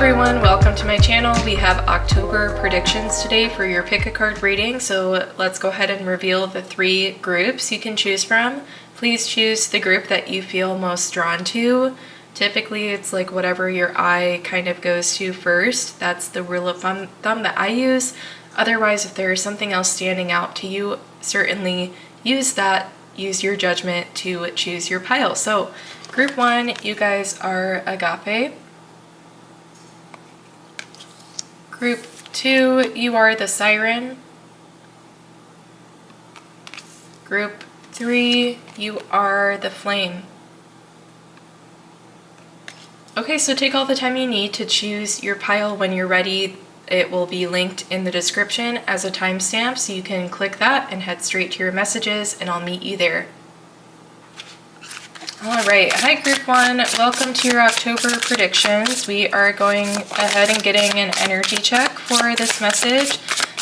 everyone, welcome to my channel. We have October predictions today for your pick a card reading, so let's go ahead and reveal the 3 groups you can choose from. Please choose the group that you feel most drawn to. Typically it's like whatever your eye kind of goes to first. That's the rule of thumb that I use. Otherwise, if there is something else standing out to you, certainly use that. Use your judgment to choose your pile. So group 1, you guys are Agape. Group 2, you are the Siren. Group 3, you are the Flame. Okay, so take all the time you need to choose your pile. When you're ready, it will be linked in the description as a timestamp, so you can click that and head straight to your messages, and I'll meet you there. Alright, hi group 1, welcome to your October predictions. We are going ahead and getting an energy check for this message.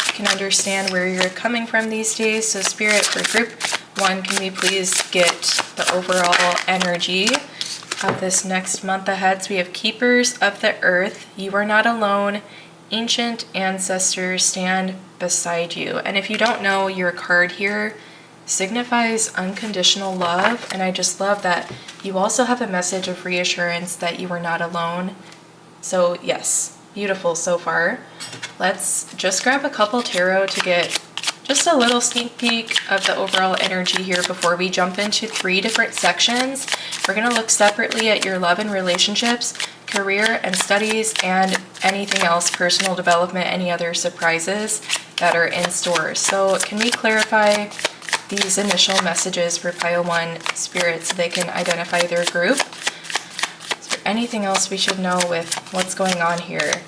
You can understand where you're coming from these days. So Spirit, for group 1, can we please get the overall energy of this next month ahead? So we have Keepers of the Earth, you are not alone, ancient ancestors stand beside you. And if you don't know, your card here signifies unconditional love, and I just love that you also have a message of reassurance that you are not alone. So yes, beautiful so far. Let's just grab a couple tarot to get just a little sneak peek of the overall energy here before we jump into 3 different sections. We're going to look separately at your love and relationships, career and studies, and anything else, personal development, any other surprises that are in store. So can we clarify these initial messages for pile 1, Spirit, so they can identify their group? Is there anything else we should know with what's going on here?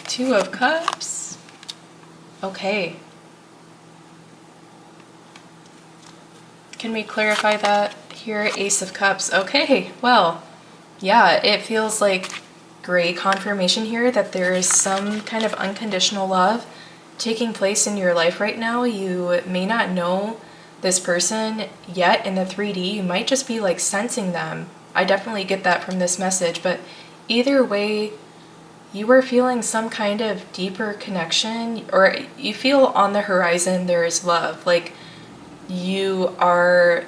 2 of Cups. Okay. Can we clarify that here? Ace of Cups. Okay, well, yeah, it feels like great confirmation here that there is some kind of unconditional love taking place in your life right now. You may not know this person yet in the 3D. You might just be like sensing them. I definitely get that from this message, but either way, you are feeling some kind of deeper connection, or you feel on the horizon there is love. Like you are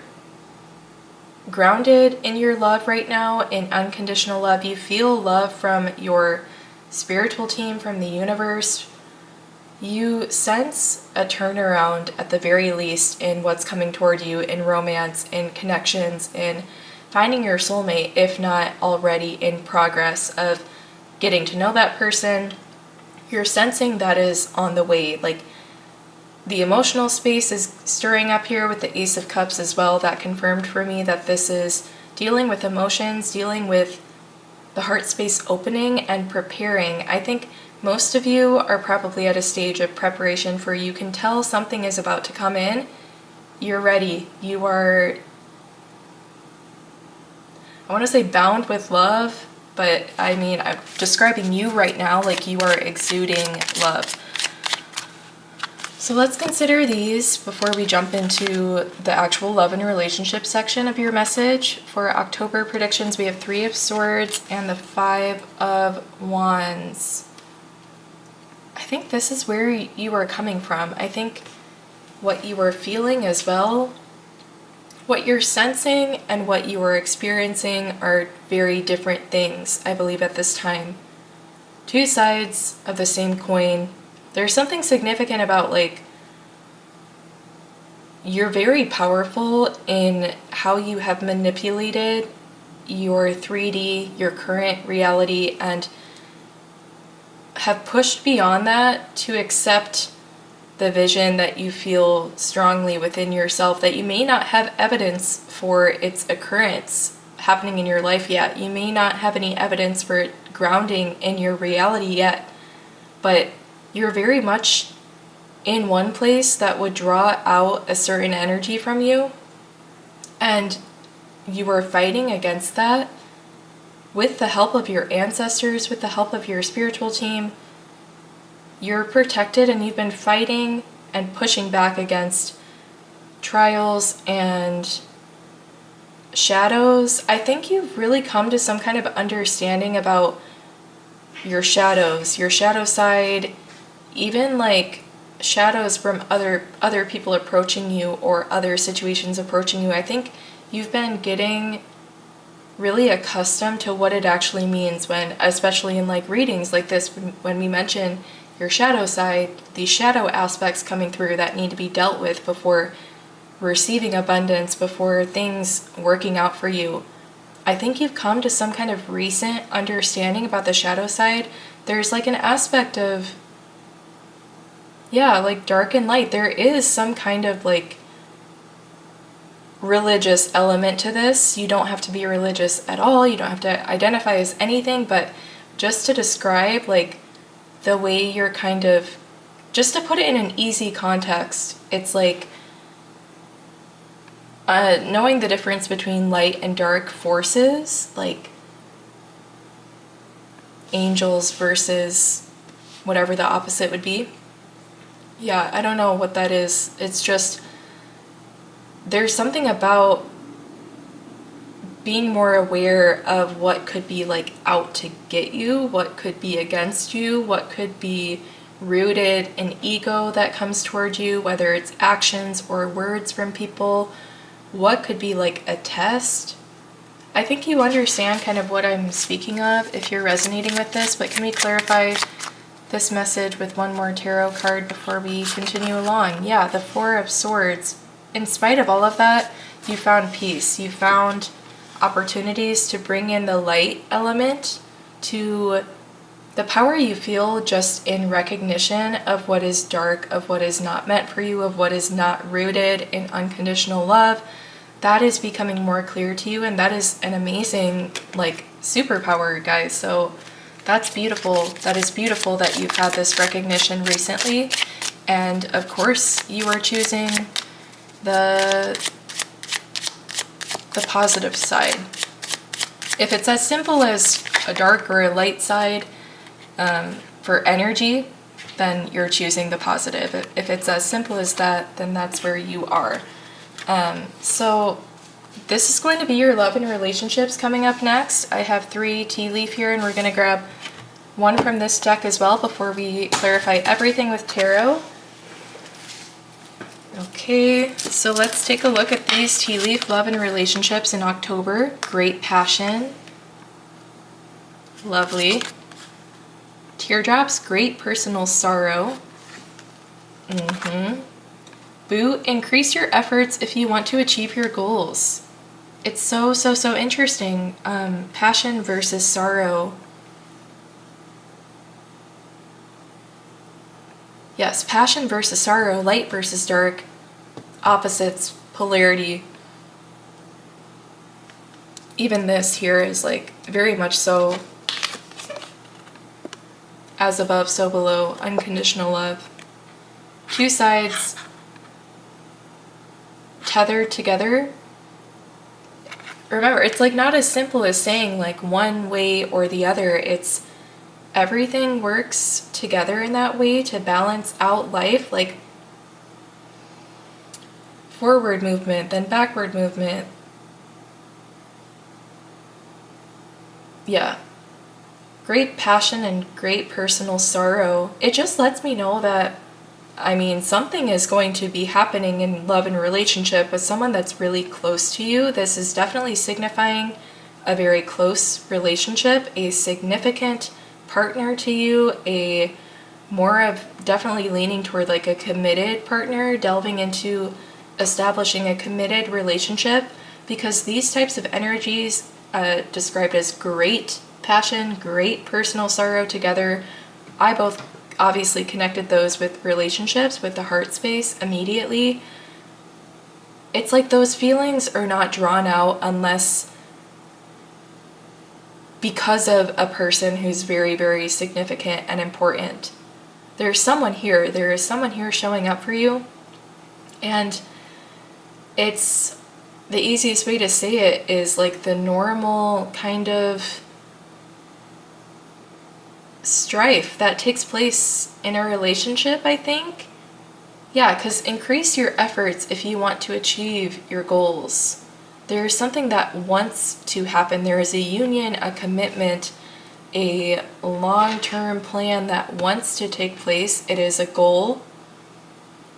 grounded in your love right now, in unconditional love. You feel love from your spiritual team, from the universe. You sense a turnaround at the very least in what's coming toward you, in romance, in connections, in finding your soulmate, if not already in progress of getting to know that person. You're sensing that is on the way. Like the emotional space is stirring up here with the Ace of Cups as well. That confirmed for me that this is dealing with emotions, dealing with the heart space opening and preparing. I think most of you are probably at a stage of preparation for, you can tell something is about to come in. You're ready. You are, I want to say bound with love, but I mean, I'm describing you right now like you are exuding love. So let's consider these before we jump into the actual love and relationship section of your message. For October predictions, we have 3 of Swords and the 5 of Wands. I think this is where you are coming from. I think what you are feeling as well, what you're sensing and what you are experiencing are very different things, I believe, at this time. 2 sides of the same coin. There's something significant about, like, you're very powerful in how you have manipulated your 3D, your current reality, and have pushed beyond that to accept the vision that you feel strongly within yourself, that you may not have evidence for its occurrence happening in your life yet. You may not have any evidence for it grounding in your reality yet, but you're very much in one place that would draw out a certain energy from you, and you are fighting against that with the help of your ancestors, with the help of your spiritual team. You're protected, and you've been fighting and pushing back against trials and shadows, I think you've really come to some kind of understanding about your shadows, your shadow side, even like shadows from other people approaching you or other situations approaching you. I think you've been getting really accustomed to what it actually means when, especially in like readings like this, when we mention your shadow side, these shadow aspects coming through that need to be dealt with before receiving abundance, before things working out for you. I think you've come to some kind of recent understanding about the shadow side. There's like an aspect of, yeah, like dark and light. There is some kind of like religious element to this. You don't have to be religious at all. You don't have to identify as anything, but just to describe like the way you're kind of, just to put it in an easy context, it's like knowing the difference between light and dark forces, like angels versus whatever the opposite would be. Yeah, I don't know what that is. It's just, there's something about being more aware of what could be like out to get you, what could be against you, what could be rooted in ego that comes toward you, whether it's actions or words from people, what could be like a test. I think you understand kind of what I'm speaking of if you're resonating with this, but can we clarify this message with one more tarot card before we continue along? Yeah, the Four of Swords. In spite of all of that, you found peace. You found opportunities to bring in the light element, to the power you feel just in recognition of what is dark, of what is not meant for you, of what is not rooted in unconditional love. That is becoming more clear to you, and that is an amazing like superpower, guys. So that's beautiful. That is beautiful that you've had this recognition recently. And of course you are choosing the positive side. If it's as simple as a dark or a light side for energy, then you're choosing the positive. If it's as simple as that, then that's where you are. So this is going to be your love and relationships coming up next. I have 3 tea leaf here, and we're going to grab one from this deck as well before we clarify everything with tarot. Okay, so let's take a look at these tea leaf love and relationships in October. Great passion. Lovely. Teardrops, great personal sorrow. Boo, increase your efforts if you want to achieve your goals. It's so interesting. Passion versus sorrow. Yes, passion versus sorrow, light versus dark, opposites, polarity. Even this here is like very much so as above, so below, unconditional love. 2 sides tethered together. Remember, it's like not as simple as saying like one way or the other. It's everything works together in that way to balance out life, like forward movement, then backward movement. Yeah. Great passion and great personal sorrow. It just lets me know that, I mean, something is going to be happening in love and relationship with someone that's really close to you. This is definitely signifying a very close relationship, a significant partner to you, a more of definitely leaning toward like a committed partner, delving into establishing a committed relationship, because these types of energies described as great passion, great personal sorrow together, I both obviously connected those with relationships, with the heart space immediately. It's like those feelings are not drawn out unless because of a person who's very, very significant and important. There's someone here. There is someone here showing up for you. And it's the easiest way to say it is like the normal kind of strife that takes place in a relationship, I think. Yeah, because increase your efforts if you want to achieve your goals. There's something that wants to happen. There is a union, a commitment, a long-term plan that wants to take place. It is a goal,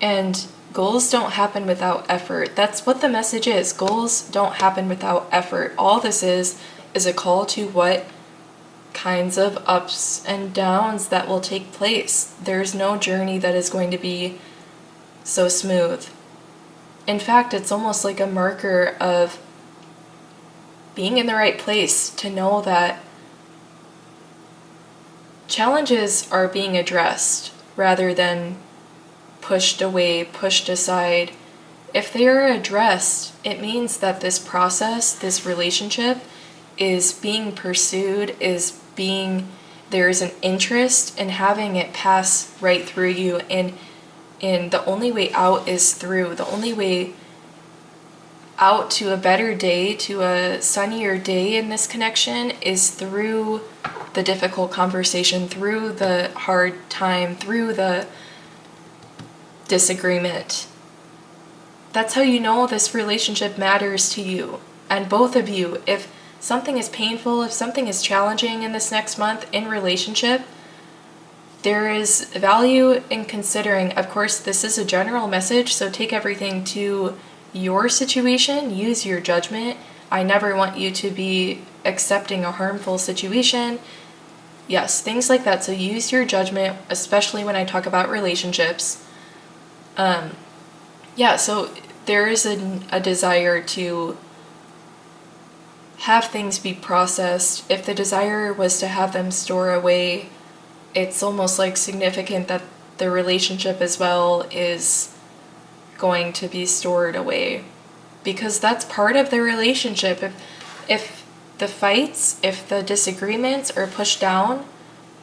and goals don't happen without effort. That's what the message is. Goals don't happen without effort. All this is a call to what kinds of ups and downs that will take place. There's no journey that is going to be so smooth. In fact, it's almost like a marker of being in the right place to know that challenges are being addressed rather than pushed away, pushed aside. If they are addressed, it means that this process, this relationship, is being pursued, there is an interest in having it pass right through you, and the only way out is through. The only way out to a better day, to a sunnier day in this connection, is through the difficult conversation, through the hard time, through the disagreement. That's how you know this relationship matters to you and both of you. If something is painful, if something is challenging in this next month in relationship, there is value in considering. Of course, this is a general message, so take everything to your situation, use your judgment. I never want you to be accepting a harmful situation. Yes, things like that. So use your judgment, especially when I talk about relationships. So there is a desire to have things be processed. If the desire was to have them store away, it's almost like significant that the relationship as well is going to be stored away, because that's part of the relationship. If the fights, if the disagreements are pushed down,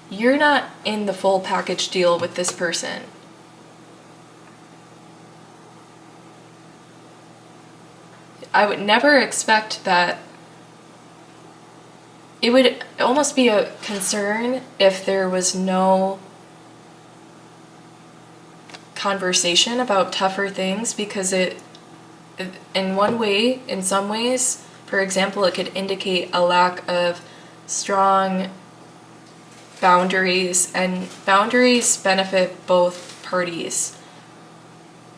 you're not in the full package deal with this person. I would never expect that. It would almost be a concern if there was no conversation about tougher things, because in some ways, for example, it could indicate a lack of strong boundaries, and boundaries benefit both parties.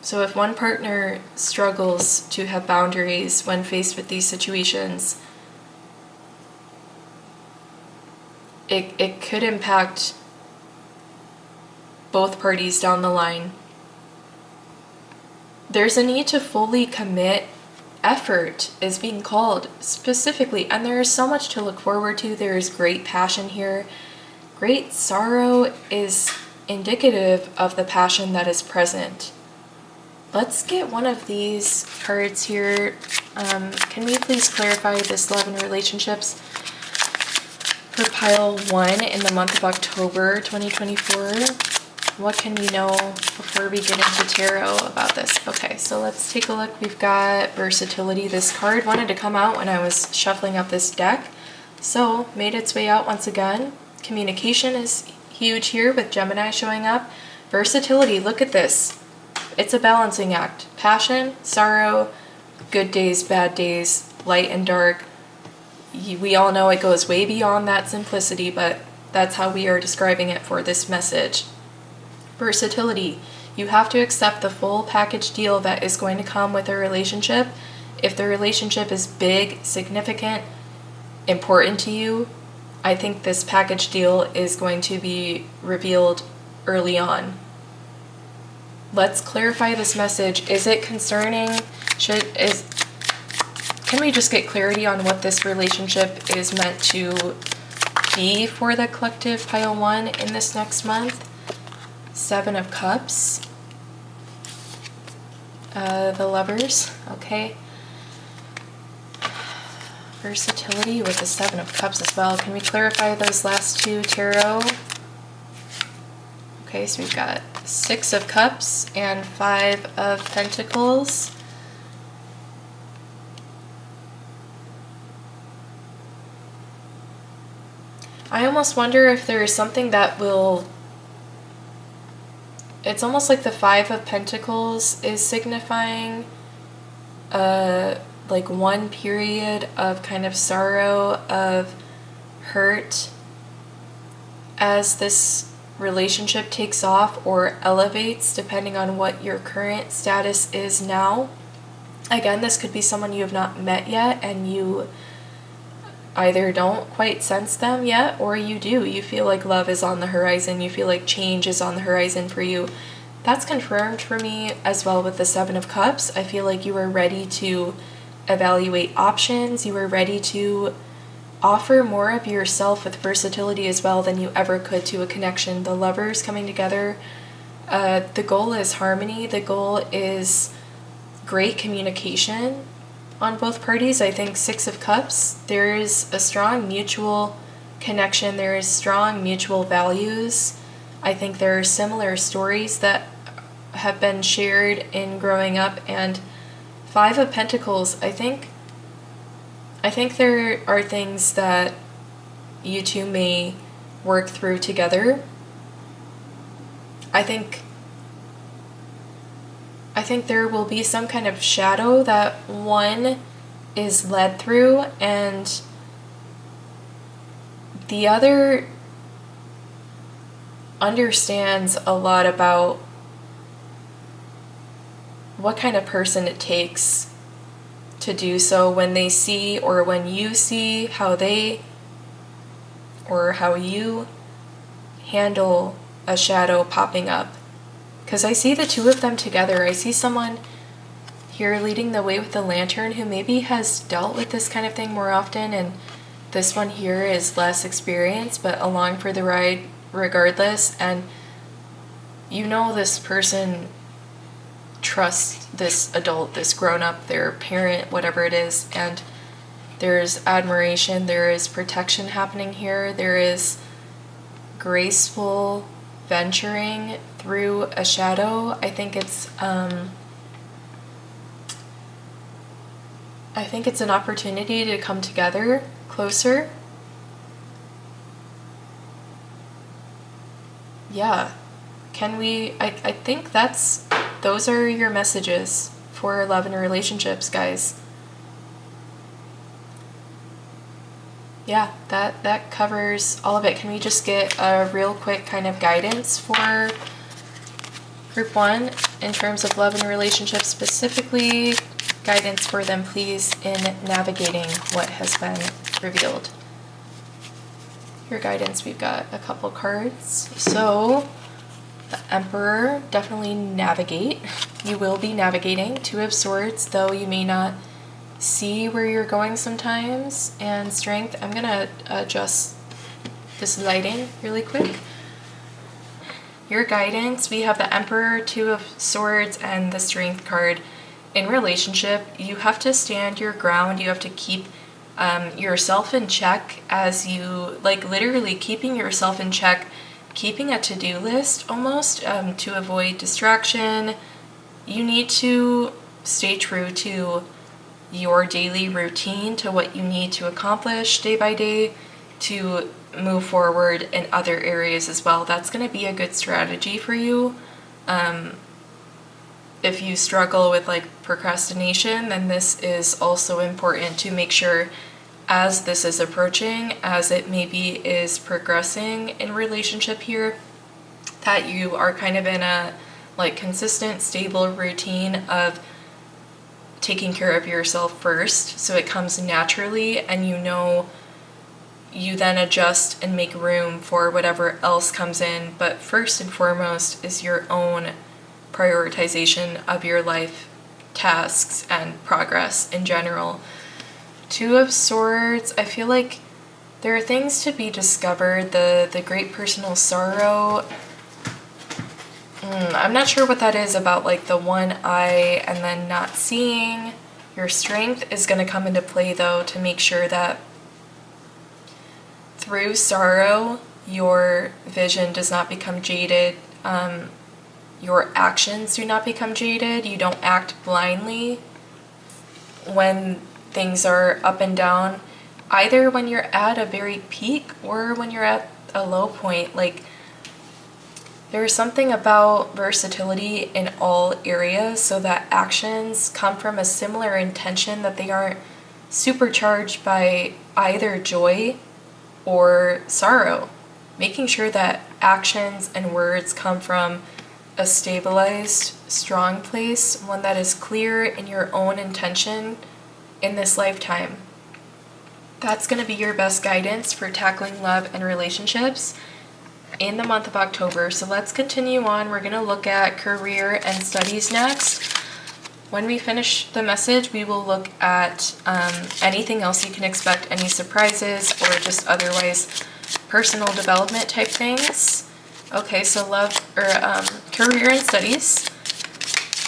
So if one partner struggles to have boundaries when faced with these situations, it could impact both parties down the line. There's a need to fully commit. Effort is being called specifically, and there is so much to look forward to. There is great passion here. Great sorrow is indicative of the passion that is present. Let's get one of these cards here. Can we please clarify this love and relationships for pile 1 in the month of October 2024? What can we know before we get into tarot about this? Okay, so let's take a look. We've got versatility. This card wanted to come out when I was shuffling up this deck, so made its way out once again. Communication is huge here with Gemini showing up. Versatility, look at this. It's a balancing act. Passion, sorrow, good days, bad days, light and dark. We all know it goes way beyond that simplicity, but that's how we are describing it for this message. Versatility. You have to accept the full package deal that is going to come with a relationship. If the relationship is big, significant, important to you, I think this package deal is going to be revealed early on. Let's clarify this message. Is it concerning? Can we just get clarity on what this relationship is meant to be for the collective pile 1 in this next month? 7 of Cups. The Lovers, okay. Versatility with the 7 of Cups as well. Can we clarify those last two tarot? Okay, so we've got 6 of Cups and 5 of Pentacles. I almost wonder if there is something that will... It's almost like the 5 of Pentacles is signifying like one period of kind of sorrow, of hurt, as this relationship takes off or elevates, depending on what your current status is now. Again, this could be someone you have not met yet, and you either don't quite sense them yet, or you do. You feel like love is on the horizon. You feel like change is on the horizon for you. That's confirmed for me as well with the Seven of Cups. I feel like you are ready to evaluate options. You are ready to offer more of yourself with versatility as well than you ever could to a connection. The Lovers coming together. The goal is harmony. The goal is great communication on both parties. I think Six of Cups, there is a strong mutual connection. There is strong mutual values. I think there are similar stories that have been shared in growing up. And Five of Pentacles, I think there are things that you two may work through together. I think there will be some kind of shadow that one is led through, and the other understands a lot about what kind of person it takes to do so, when they see, or when you see how they or how you handle a shadow popping up. Because I see the two of them together. I see someone here leading the way with the Lantern who maybe has dealt with this kind of thing more often, and this one here is less experienced, but along for the ride regardless. And you know this person trusts this adult, this grown-up, their parent, whatever it is, and there's admiration, there is protection happening here, there is graceful venturing through a shadow. I think it's an opportunity to come together closer. Yeah. I think those are your messages for love and relationships, guys. Yeah, that covers all of it. Can we just get a real quick kind of guidance for Group 1 in terms of love and relationships specifically? Guidance for them, please, in navigating what has been revealed. Your guidance, we've got a couple cards. So, the Emperor, definitely navigate. You will be navigating. Two of Swords, though you may not see where you're going sometimes. And Strength, I'm going to adjust this lighting really quick. Your guidance, we have the Emperor, Two of Swords, and the Strength card. In relationship, you have to stand your ground. You have to keep yourself in check, as you, like, literally keeping yourself in check, keeping a to-do list almost, to avoid distraction. You need to stay true to your daily routine, to what you need to accomplish day by day to move forward in other areas as well. That's going to be a good strategy for you. If you struggle with like procrastination, then this is also important to make sure, as this is approaching, as it maybe is progressing in relationship here, that you are kind of in a like consistent, stable routine of taking care of yourself first, so it comes naturally, and you then adjust and make room for whatever else comes in. But first and foremost is your own prioritization of your life tasks and progress in general. Two of Swords, I feel like there are things to be discovered. The great personal sorrow, I'm not sure what that is about, like the one eye and then not seeing. Your Strength is going to come into play though, to make sure that through sorrow your vision does not become jaded, your actions do not become jaded, you don't act blindly when things are up and down, either when you're at a very peak or when you're at a low point. Like, There's something about versatility in all areas, so that actions come from a similar intention, that they aren't supercharged by either joy or sorrow. Making sure that actions and words come from a stabilized, strong place, one that is clear in your own intention in this lifetime. That's going to be your best guidance for tackling love and relationships in the month of October. So let's continue on. We're going to look at career and studies next. When we finish the message, we will look at anything else you can expect, any surprises or just otherwise personal development type things. Okay, so career and studies.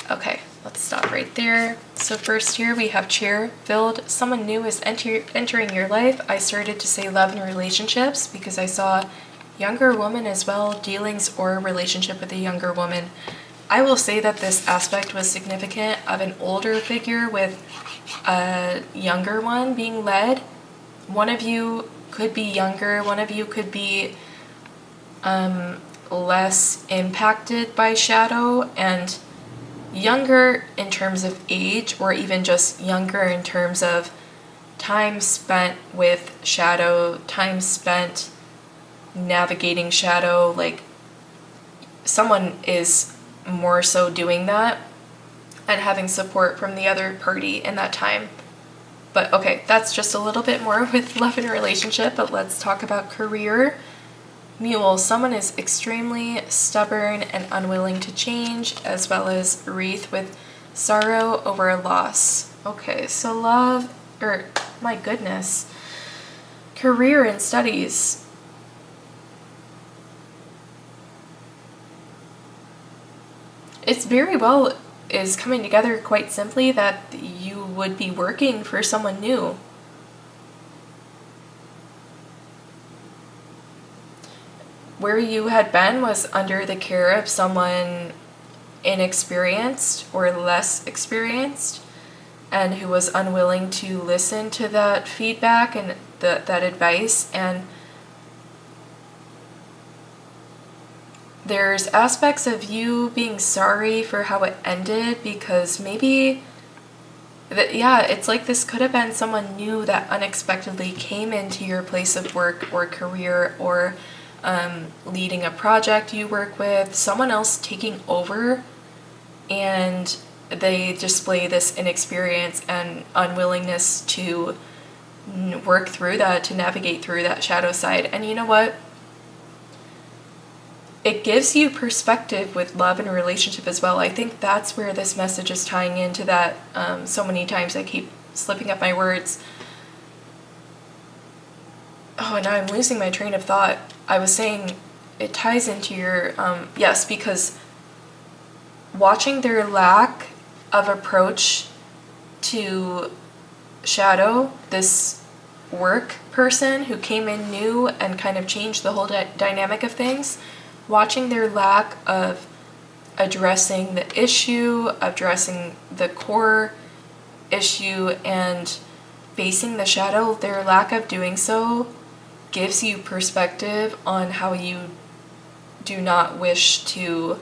Okay, let's stop right there. So first here we have chair filled. Someone new is entering your life. I started to say love and relationships because I saw younger woman as well, dealings or relationship with a younger woman. I will say that this aspect was significant of an older figure with a younger one being led. One of you could be younger, one of you could be less impacted by shadow, and younger in terms of age, or even just younger in terms of time spent with shadow, time spent navigating shadow. Like, someone is more so doing that and having support from the other party in that time. But okay, that's just a little bit more with love and relationship, but let's talk about career. Mule, someone is extremely stubborn and unwilling to change, as well as wreath with sorrow over a loss. Okay, so my goodness. Career and studies. It's very well is coming together quite simply that you would be working for someone new. Where you had been was under the care of someone inexperienced or less experienced, and who was unwilling to listen to that feedback and that advice. And there's aspects of you being sorry for how it ended, because maybe it's like this could have been someone new that unexpectedly came into your place of work or career, or leading a project you work with, someone else taking over, and they display this inexperience and unwillingness to work through that, to navigate through that shadow side. And you know what? It gives you perspective with love and relationship as well. I think that's where this message is tying into that. So many times I keep slipping up my words. Oh, and now I'm losing my train of thought. I was saying it ties into your, yes, because watching their lack of approach to shadow, this work person who came in new and kind of changed the whole dynamic of things, watching their lack of addressing the issue, addressing the core issue, and facing the shadow, their lack of doing so gives you perspective on how you do not wish to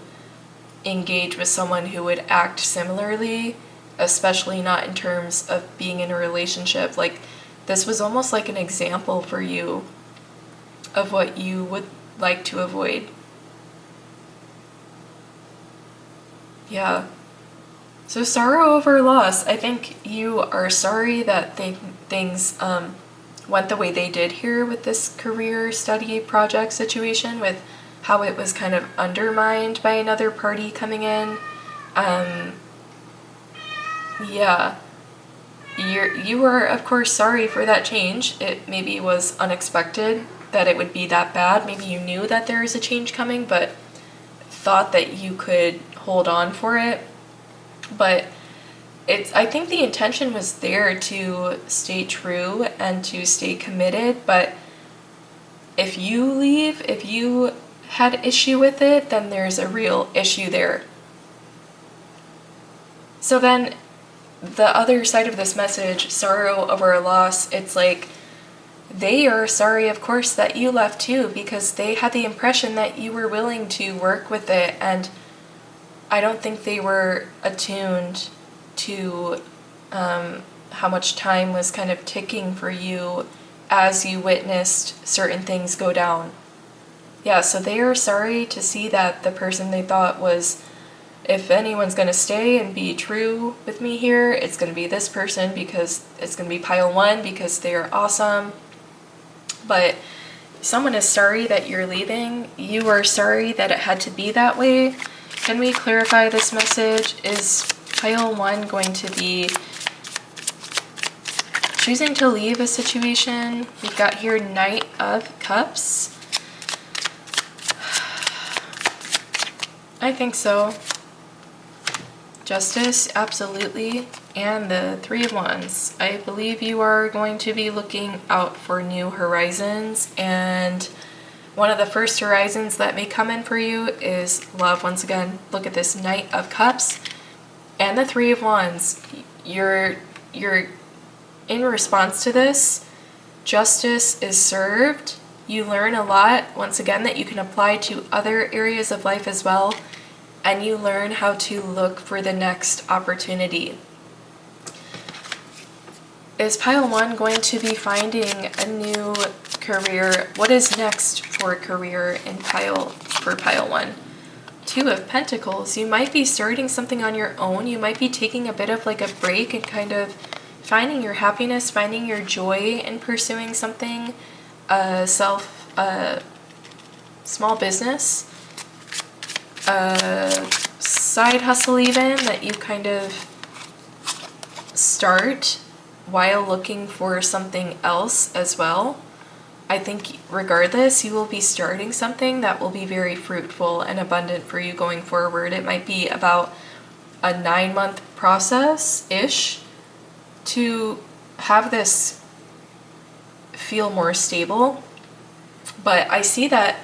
engage with someone who would act similarly, especially not in terms of being in a relationship. Like, this was almost like an example for you of what you would like to avoid. Yeah. So sorrow over loss. I think you are sorry that things went the way they did here with this career study project situation, with how it was kind of undermined by another party coming in. Yeah. You were, of course, sorry for that change. It maybe was unexpected that it would be that bad. Maybe you knew that there was a change coming, but thought that you could hold on for it. But I think the intention was there to stay true and to stay committed, but if you leave, if you had issue with it, then there's a real issue there. So then the other side of this message, sorrow over a loss, it's like they are sorry, of course, that you left too, because they had the impression that you were willing to work with it, and I don't think they were attuned to how much time was kind of ticking for you as you witnessed certain things go down. Yeah, so they are sorry to see that the person they thought was, if anyone's going to stay and be true with me here, it's going to be this person, because it's going to be pile 1 because they are awesome. But someone is sorry that you're leaving. You are sorry that it had to be that way. Can we clarify this message? Is pile 1 going to be choosing to leave a situation? We've got here Knight of Cups. I think so. Justice, absolutely. And the Three of Wands. I believe you are going to be looking out for new horizons, and one of the first horizons that may come in for you is love. Once again, look at this Knight of Cups and the Three of Wands. You're in response to this, justice is served. You learn a lot, once again, that you can apply to other areas of life as well, and you learn how to look for the next opportunity. Is pile 1 going to be finding a new career? What is next for career in pile 1? Two of Pentacles. You might be starting something on your own. You might be taking a bit of like a break and kind of finding your happiness, finding your joy in pursuing something, small business, side hustle even, that you kind of start while looking for something else as well. I think regardless, you will be starting something that will be very fruitful and abundant for you going forward. It might be about a 9-month process-ish to have this feel more stable. But I see that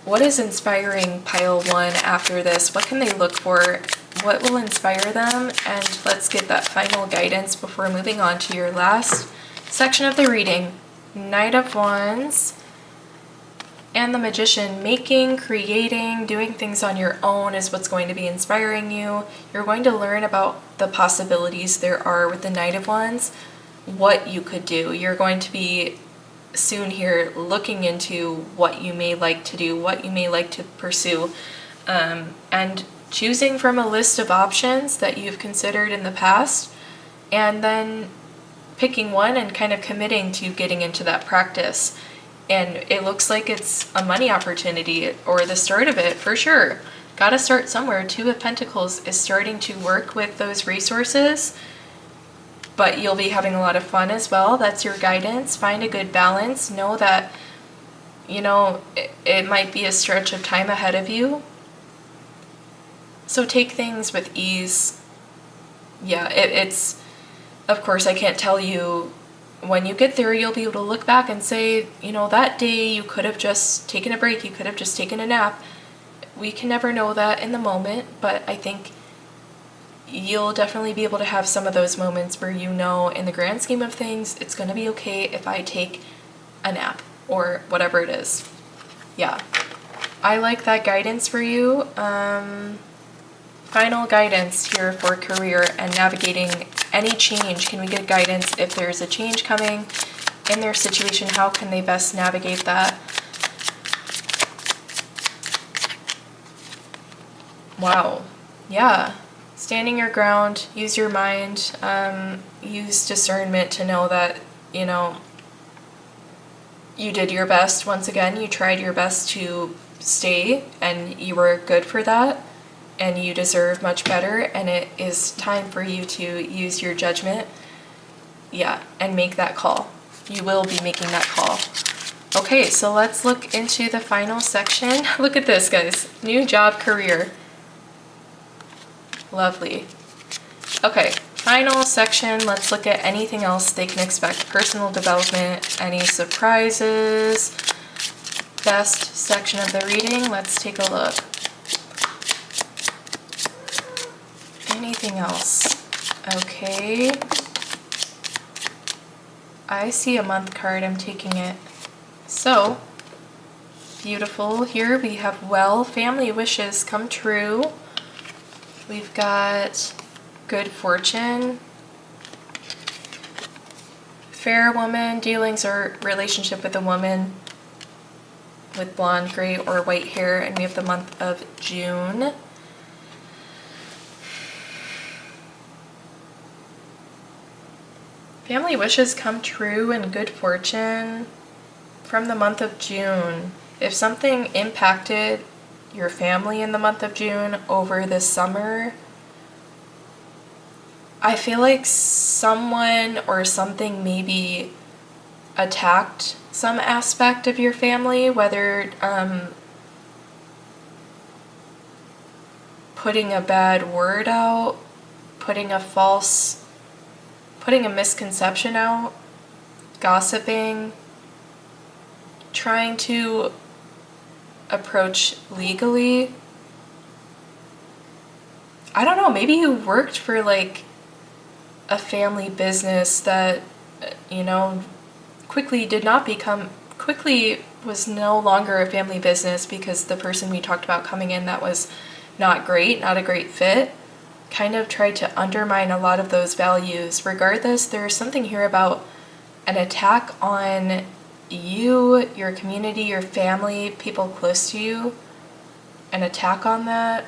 what is inspiring pile 1 after this? What can they look for? What will inspire them? And let's get that final guidance before moving on to your last section of the reading. Knight of Wands and the Magician. Making, creating, doing things on your own is what's going to be inspiring you. You're going to learn about the possibilities there are with the Knight of Wands, what you could do. You're going to be soon here looking into what you may like to do, what you may like to pursue, and choosing from a list of options that you've considered in the past, and then picking one and kind of committing to getting into that practice. And it looks like it's a money opportunity, or the start of it for sure. Gotta start somewhere. Two of Pentacles is starting to work with those resources, but you'll be having a lot of fun as well. That's your guidance. Find a good balance. Know that, it might be a stretch of time ahead of you. So take things with ease. Yeah, it's, of course, I can't tell you when you get there, you'll be able to look back and say, that day you could have just taken a break, you could have just taken a nap. We can never know that in the moment, but I think you'll definitely be able to have some of those moments where in the grand scheme of things, it's going to be okay if I take a nap or whatever it is. Yeah, I like that guidance for you. Final guidance here for career and navigating any change. Can we get guidance if there's a change coming in their situation? How can they best navigate that? Wow. Yeah. Standing your ground, use your mind, use discernment to know that, you did your best. Once again, you tried your best to stay, and you were good for that, and you deserve much better, and it is time for you to use your judgment, and make that call. You will be making that call. Okay, so let's look into the final section. Look at this, guys. New job, career. Lovely. Okay, final section. Let's look at anything else they can expect. Personal development, any surprises. Best section of the reading. Let's take a look. Anything else? Okay. I see a month card, I'm taking it. So, beautiful. Here we have well, family wishes come true. We've got good fortune. Fair woman, dealings or relationship with a woman with blonde, gray, or white hair. And we have the month of June. Family wishes come true and good fortune from the month of June. If something impacted your family in the month of June over the summer, I feel like someone or something maybe attacked some aspect of your family, whether putting a bad word out, putting a misconception out, gossiping, trying to approach legally. I don't know, maybe you worked for like a family business that, quickly was no longer a family business because the person we talked about coming in that was not a great fit, kind of tried to undermine a lot of those values. Regardless, there's something here about an attack on you, your community, your family, people close to you, an attack on that.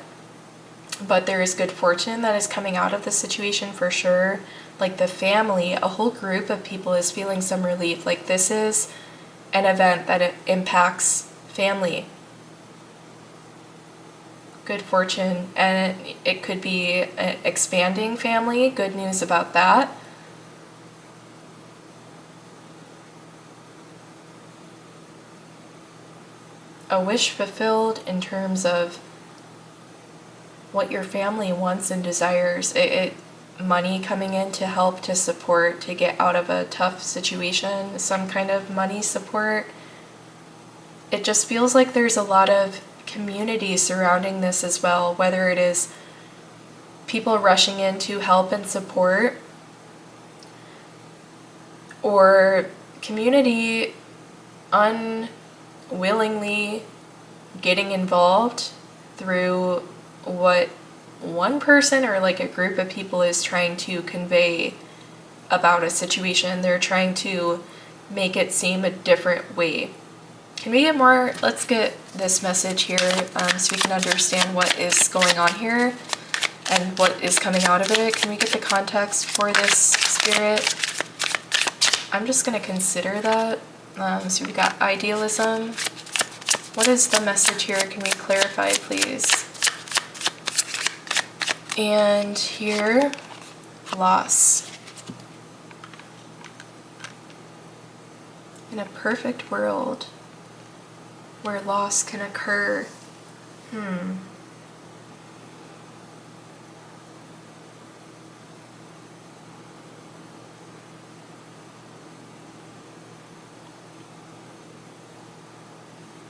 But there is good fortune that is coming out of the situation for sure. Like the family, a whole group of people is feeling some relief. Like this is an event that it impacts family. Good fortune, and it could be an expanding family. Good news about that. A wish fulfilled in terms of what your family wants and desires. Money coming in to help, to support, to get out of a tough situation, some kind of money support. It just feels like there's a lot of community surrounding this as well, whether it is people rushing in to help and support, or community unwillingly getting involved through what one person or like a group of people is trying to convey about a situation. They're trying to make it seem a different way. Can we get more? Let's get this message here so we can understand what is going on here and what is coming out of it. Can we get the context for this, Spirit? I'm just going to consider that. So we got idealism. What is the message here? Can we clarify, please? And here, loss. In a perfect world where loss can occur,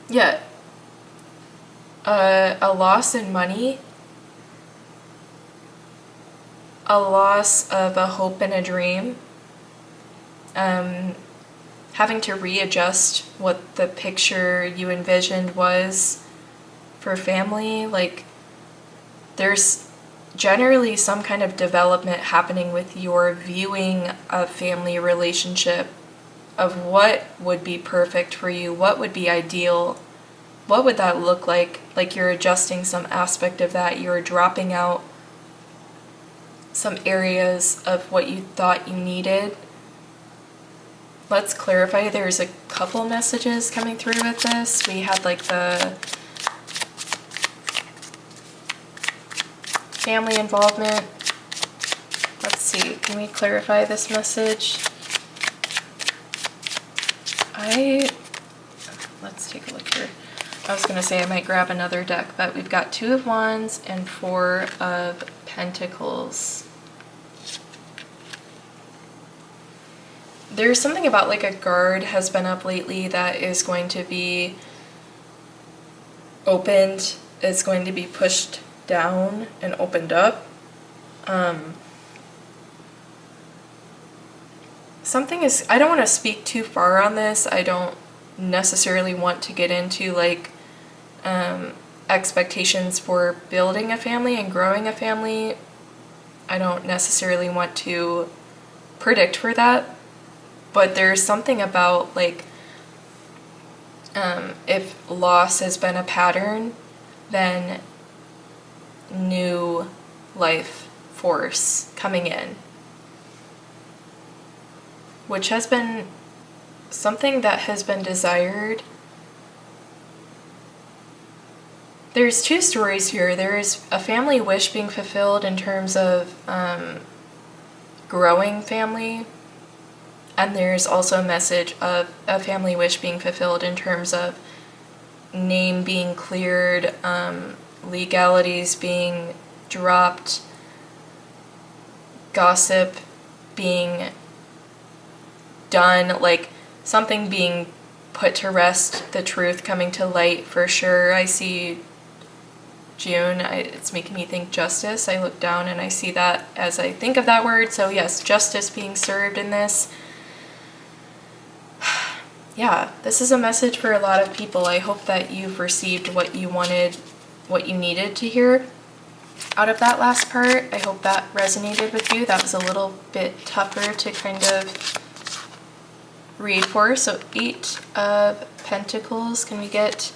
yeah, a loss in money, a loss of a hope and a dream, having to readjust what the picture you envisioned was for family. Like there's generally some kind of development happening with your viewing of family relationship, of what would be perfect for you, what would be ideal, what would that look like you're adjusting some aspect of that, you're dropping out some areas of what you thought you needed. Let's clarify, there's a couple messages coming through with this. We had like the family involvement. Let's see, can we clarify this message? Let's take a look here. I was going to say I might grab another deck, but we've got 2 of Wands and 4 of Pentacles. There's something about like a guard has been up lately that is going to be opened, it's going to be pushed down and something is, I don't want to speak too far on this. I don't necessarily want to get into like expectations for building a family and growing a family. I don't necessarily want to predict for that, but there's something about like if loss has been a pattern, then new life force coming in, which has been something that has been desired. There's two stories here. There's a family wish being fulfilled in terms of growing family, and there's also a message of a family wish being fulfilled in terms of name being cleared, legalities being dropped, gossip being done, like something being put to rest, the truth coming to light for sure. I see June, it's making me think justice. I look down and I see that as I think of that word. So yes, justice being served in this. Yeah, this is a message for a lot of people. I hope that you've received what you wanted, what you needed to hear out of that last part. I hope that resonated with you. That was a little bit tougher to kind of read for. So 8 of Pentacles. Can we get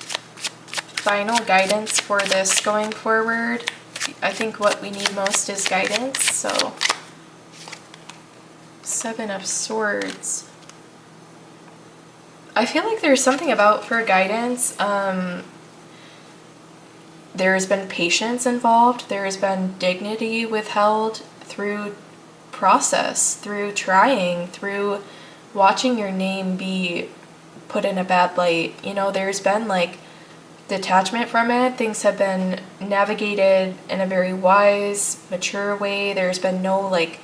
final guidance for this going forward? I think what we need most is guidance. So 7 of Swords. I feel like there's something about for guidance. There's been patience involved. There's been dignity withheld through process, through trying, through watching your name be put in a bad light. You know, there's been like detachment from it. Things have been navigated in a very wise, mature way. There's been no like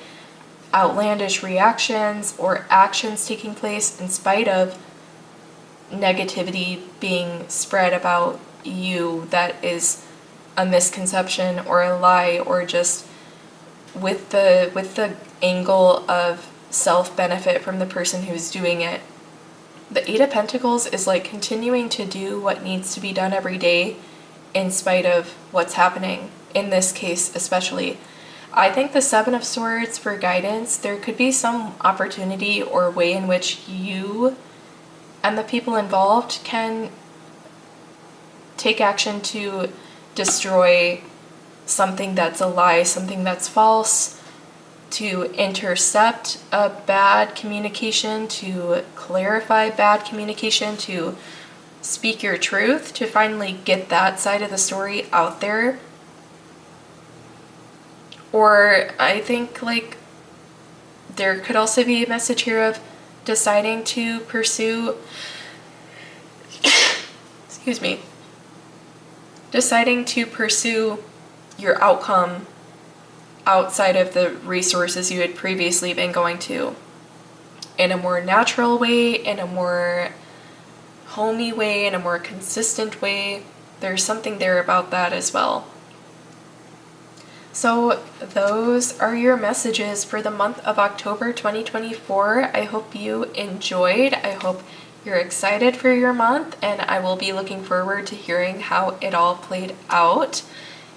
outlandish reactions or actions taking place in spite of negativity being spread about you that is a misconception or a lie, or just with the angle of self-benefit from the person who's doing it. The 8 of Pentacles is like continuing to do what needs to be done every day in spite of what's happening, in this case especially. I think the 7 of Swords for guidance, there could be some opportunity or way in which you and the people involved can take action to destroy something that's a lie, something that's false, to intercept a bad communication, to clarify bad communication, to speak your truth, to finally get that side of the story out there. Or I think like there could also be a message here of deciding to pursue excuse me, deciding to pursue your outcome outside of the resources you had previously been going to, in a more natural way, in a more homey way, in a more consistent way. There's something there about that as well. So those are your messages for the month of October 2024. I hope you enjoyed. I hope you're excited for your month, and I will be looking forward to hearing how it all played out.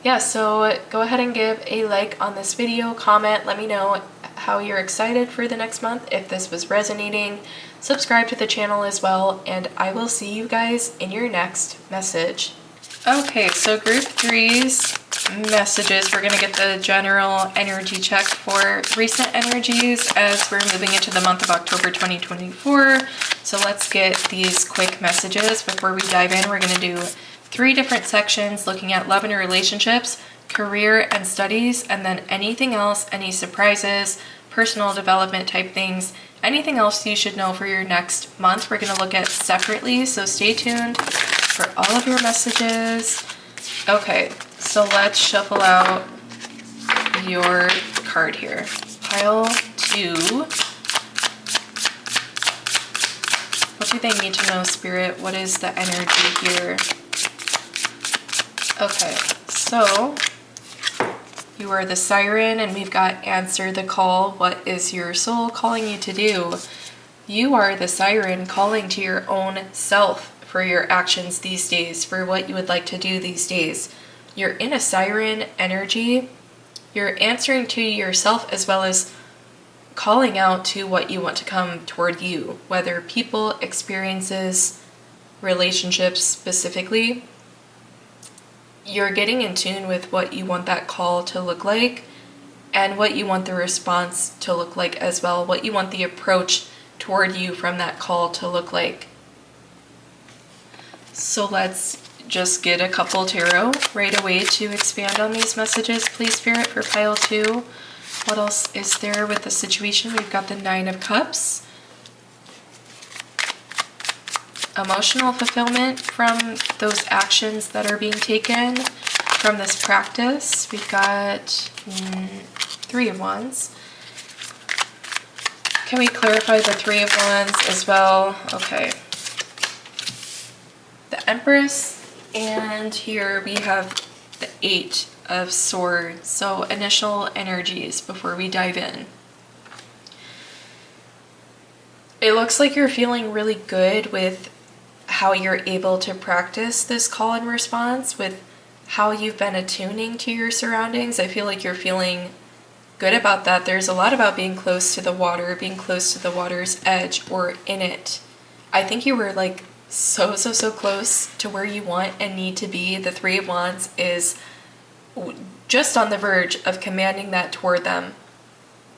Yeah, so go ahead and give a like on this video, comment, let me know how you're excited for the next month, if this was resonating. Subscribe to the channel as well, and I will see you guys in your next message. Okay, so group 3's messages, we're going to get the general energy check for recent energies as we're moving into the month of October 2024. So let's get these quick messages before we dive in. We're going to do 3 different sections looking at love and relationships, career and studies, and then anything else, any surprises, personal development type things, anything else you should know for your next month. We're going to look at separately, so stay tuned for all of your messages. Okay, so let's shuffle out your card here. Pile 2. What do they need to know, Spirit? What is the energy here? Okay, so You are the siren, and we've got answer the call. What is your soul calling you to do? You are the siren calling to your own self for your actions these days, for what you would like to do these days. You're in a siren energy. You're answering to yourself as well as calling out to what you want to come toward you, whether people, experiences, relationships specifically. You're getting in tune with what you want that call to look like and what you want the response to look like as well, what you want the approach toward you from that call to look like. So let's just get a couple tarot right away to expand on these messages, please, Spirit, for pile 2. What else is there with the situation? We've got the 9 of Cups. Emotional fulfillment from those actions that are being taken from this practice. We've got 3 of Wands. Can we clarify the 3 of Wands as well? Okay. The Empress, and here we have the 8 of Swords. So initial energies before we dive in. It looks like you're feeling really good with how you're able to practice this call and response, with how you've been attuning to your surroundings. I feel like you're feeling good about that. There's a lot about being close to the water, being close to the water's edge or in it. I think you were like so close to where you want and need to be. The 3 of Wands is just on the verge of commanding that toward them,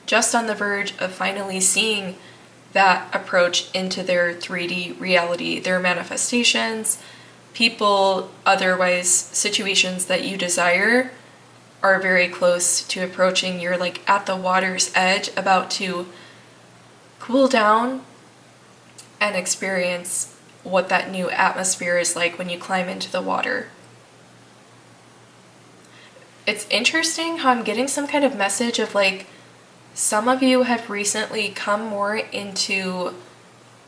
just on the verge of finally seeing that approach into their 3D reality, their manifestations, people, otherwise situations that you desire are very close to approaching. You're like at the water's edge, about to cool down and experience what that new atmosphere is like when you climb into the water. It's interesting how I'm getting some kind of message of like, some of you have recently come more into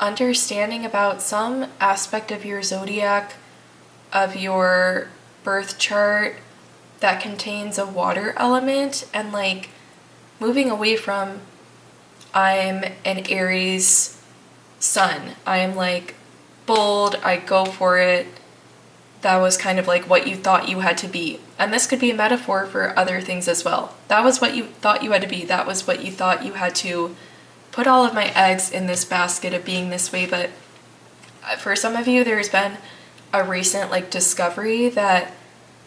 understanding about some aspect of your zodiac, of your birth chart that contains a water element, and like moving away from I'm an Aries sun. I'm like bold, I go for it. That was kind of like what you thought you had to be. And this could be a metaphor for other things as well. That was what you thought you had to be. That was what you thought you had to put all of my eggs in this basket of being this way. But for some of you, there's been a recent like discovery that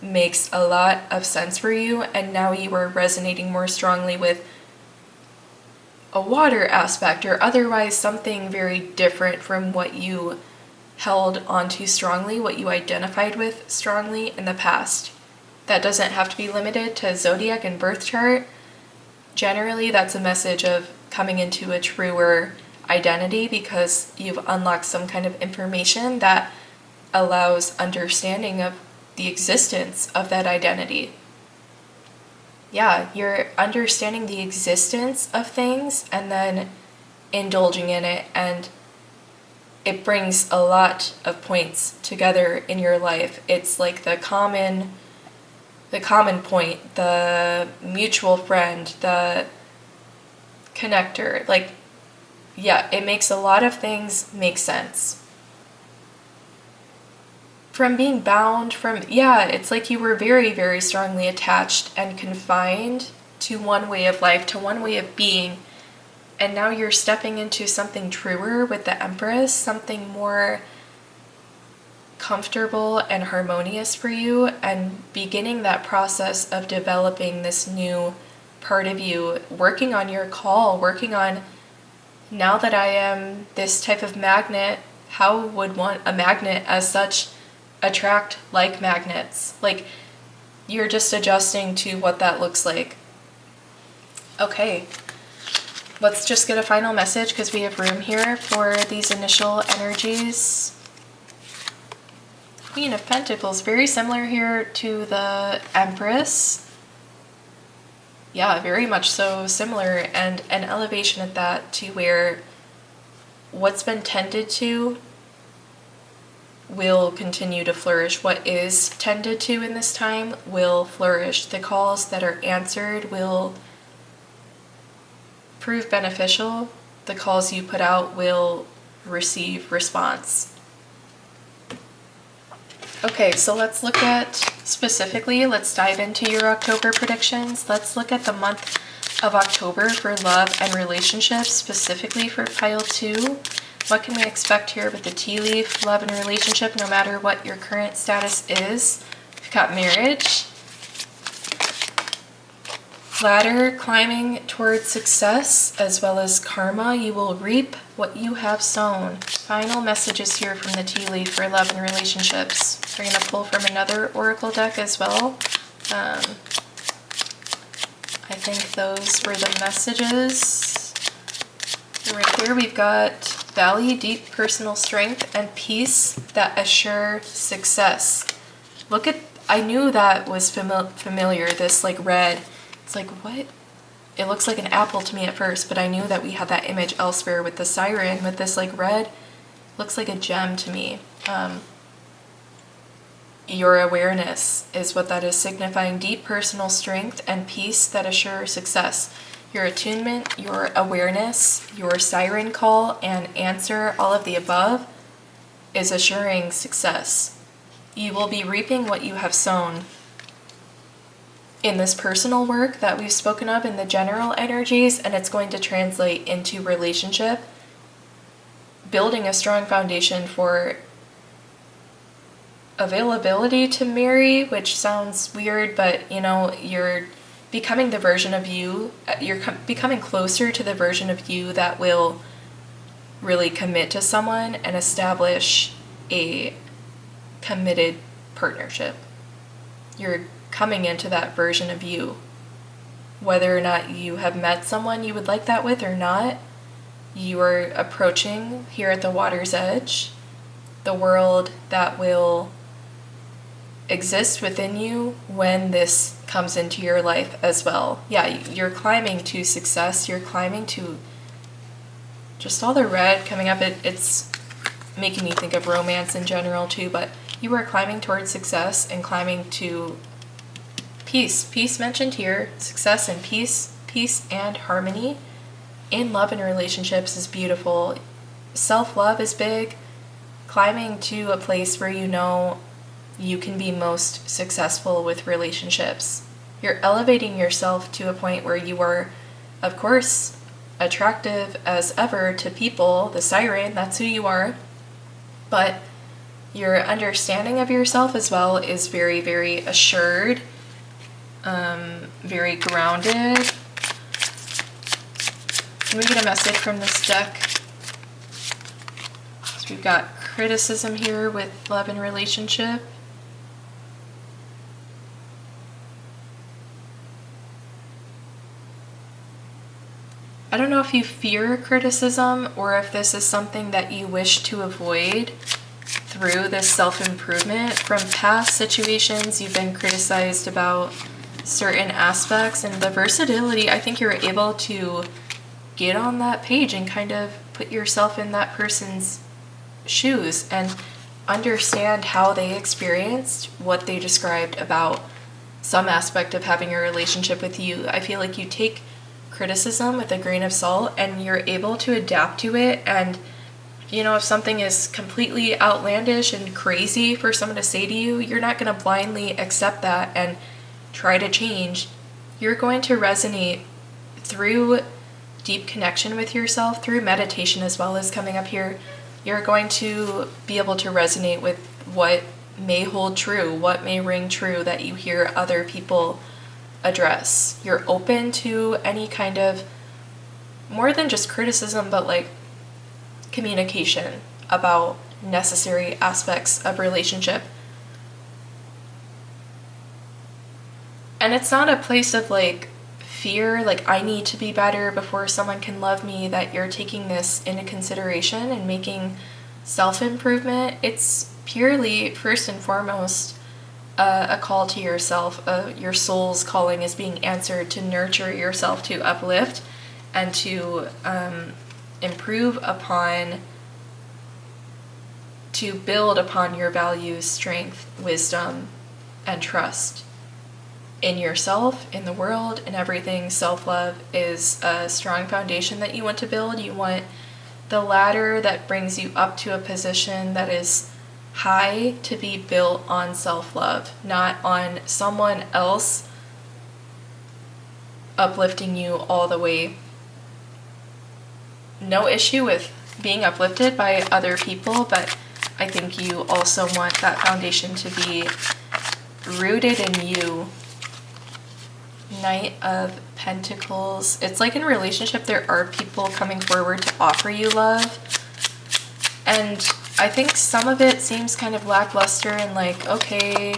makes a lot of sense for you. And now you are resonating more strongly with a water aspect, or otherwise something very different from what you held onto strongly, what you identified with strongly in the past. That doesn't have to be limited to zodiac and birth chart. Generally, that's a message of coming into a truer identity because you've unlocked some kind of information that allows understanding of the existence of that identity. Yeah, you're understanding the existence of things and then indulging in it, and it brings a lot of points together in your life. It's like the common point, the mutual friend, the connector. Like, yeah, it makes a lot of things make sense. From being bound, it's like you were very, very strongly attached and confined to one way of life, to one way of being. And now you're stepping into something truer with the Empress, something more comfortable and harmonious for you, and beginning that process of developing this new part of you, working on your call, working on, now that I am this type of magnet, how would a magnet as such attract like magnets? Like, you're just adjusting to what that looks like. Okay. Let's just get a final message because we have room here for these initial energies. Queen of Pentacles, very similar here to the Empress. Yeah, very much so similar, and an elevation at that, to where what's been tended to will continue to flourish. What is tended to in this time will flourish. The calls that are answered will prove beneficial. The calls you put out will receive response. Okay, so let's look at specifically, let's dive into your October predictions. Let's look at the month of October for love and relationships, specifically for pile 2. What can we expect here with the tea leaf, love and relationship, no matter what your current status is? We've got marriage. Ladder, climbing towards success, as well as karma. You will reap what you have sown. Final messages here from the tea leaf for love and relationships. We're going to pull from another oracle deck as well. I think those were the messages. Right here we've got value, deep personal strength, and peace that assure success. Look at, I knew that was familiar, this like red. It's like, what? It looks like an apple to me at first, but I knew that we had that image elsewhere with the siren, with this like red. Looks like a gem to me. Your awareness is what that is signifying. Deep personal strength and peace that assure success. Your attunement, your awareness, your siren call and answer, all of the above, is assuring success. You will be reaping what you have sown. In this personal work that we've spoken of in the general energies, and it's going to translate into relationship, building a strong foundation for availability to marry, which sounds weird, but you know, you're becoming the version of you, you're becoming closer to the version of you that will really commit to someone and establish a committed partnership. You're coming into that version of you. Whether or not you have met someone you would like that with or not, you are approaching here at the water's edge, the world that will exist within you when this comes into your life as well. Yeah, you're climbing to success, you're climbing to just all the red coming up. It's making me think of romance in general too, but you are climbing towards success and climbing to peace. Peace mentioned here, success and peace and harmony in love and relationships is beautiful. Self-love is big. Climbing to a place where you know you can be most successful with relationships. You're elevating yourself to a point where you are, of course, attractive as ever to people. The siren, that's who you are. But your understanding of yourself as well is very, very assured. Very grounded. Can we get a message from this deck? So we've got criticism here with love and relationship. I don't know if you fear criticism or if this is something that you wish to avoid through this self-improvement. From past situations, you've been criticized about certain aspects, and the versatility, I think you're able to get on that page and kind of put yourself in that person's shoes and understand how they experienced what they described about some aspect of having a relationship with you. I feel like you take criticism with a grain of salt and you're able to adapt to it. And you know, if something is completely outlandish and crazy for someone to say to you, you're not going to blindly accept that and try to change. You're going to resonate through deep connection with yourself, through meditation as well as coming up here. You're going to be able to resonate with what may hold true, what may ring true that you hear other people address. You're open to any kind of, more than just criticism, but like communication about necessary aspects of relationship. And it's not a place of like fear, like I need to be better before someone can love me, that you're taking this into consideration and making self-improvement. It's purely, first and foremost, a call to yourself. Your soul's calling is being answered to nurture yourself, to uplift, and to improve upon to build upon your values, strength, wisdom, and trust in yourself, in the world, in everything. Self-love is a strong foundation that you want to build. You want the ladder that brings you up to a position that is high to be built on self-love, not on someone else uplifting you all the way. No issue with being uplifted by other people, but I think you also want that foundation to be rooted in you. Knight of Pentacles. It's like in a relationship there are people coming forward to offer you love, and I think some of it seems kind of lackluster and like, okay,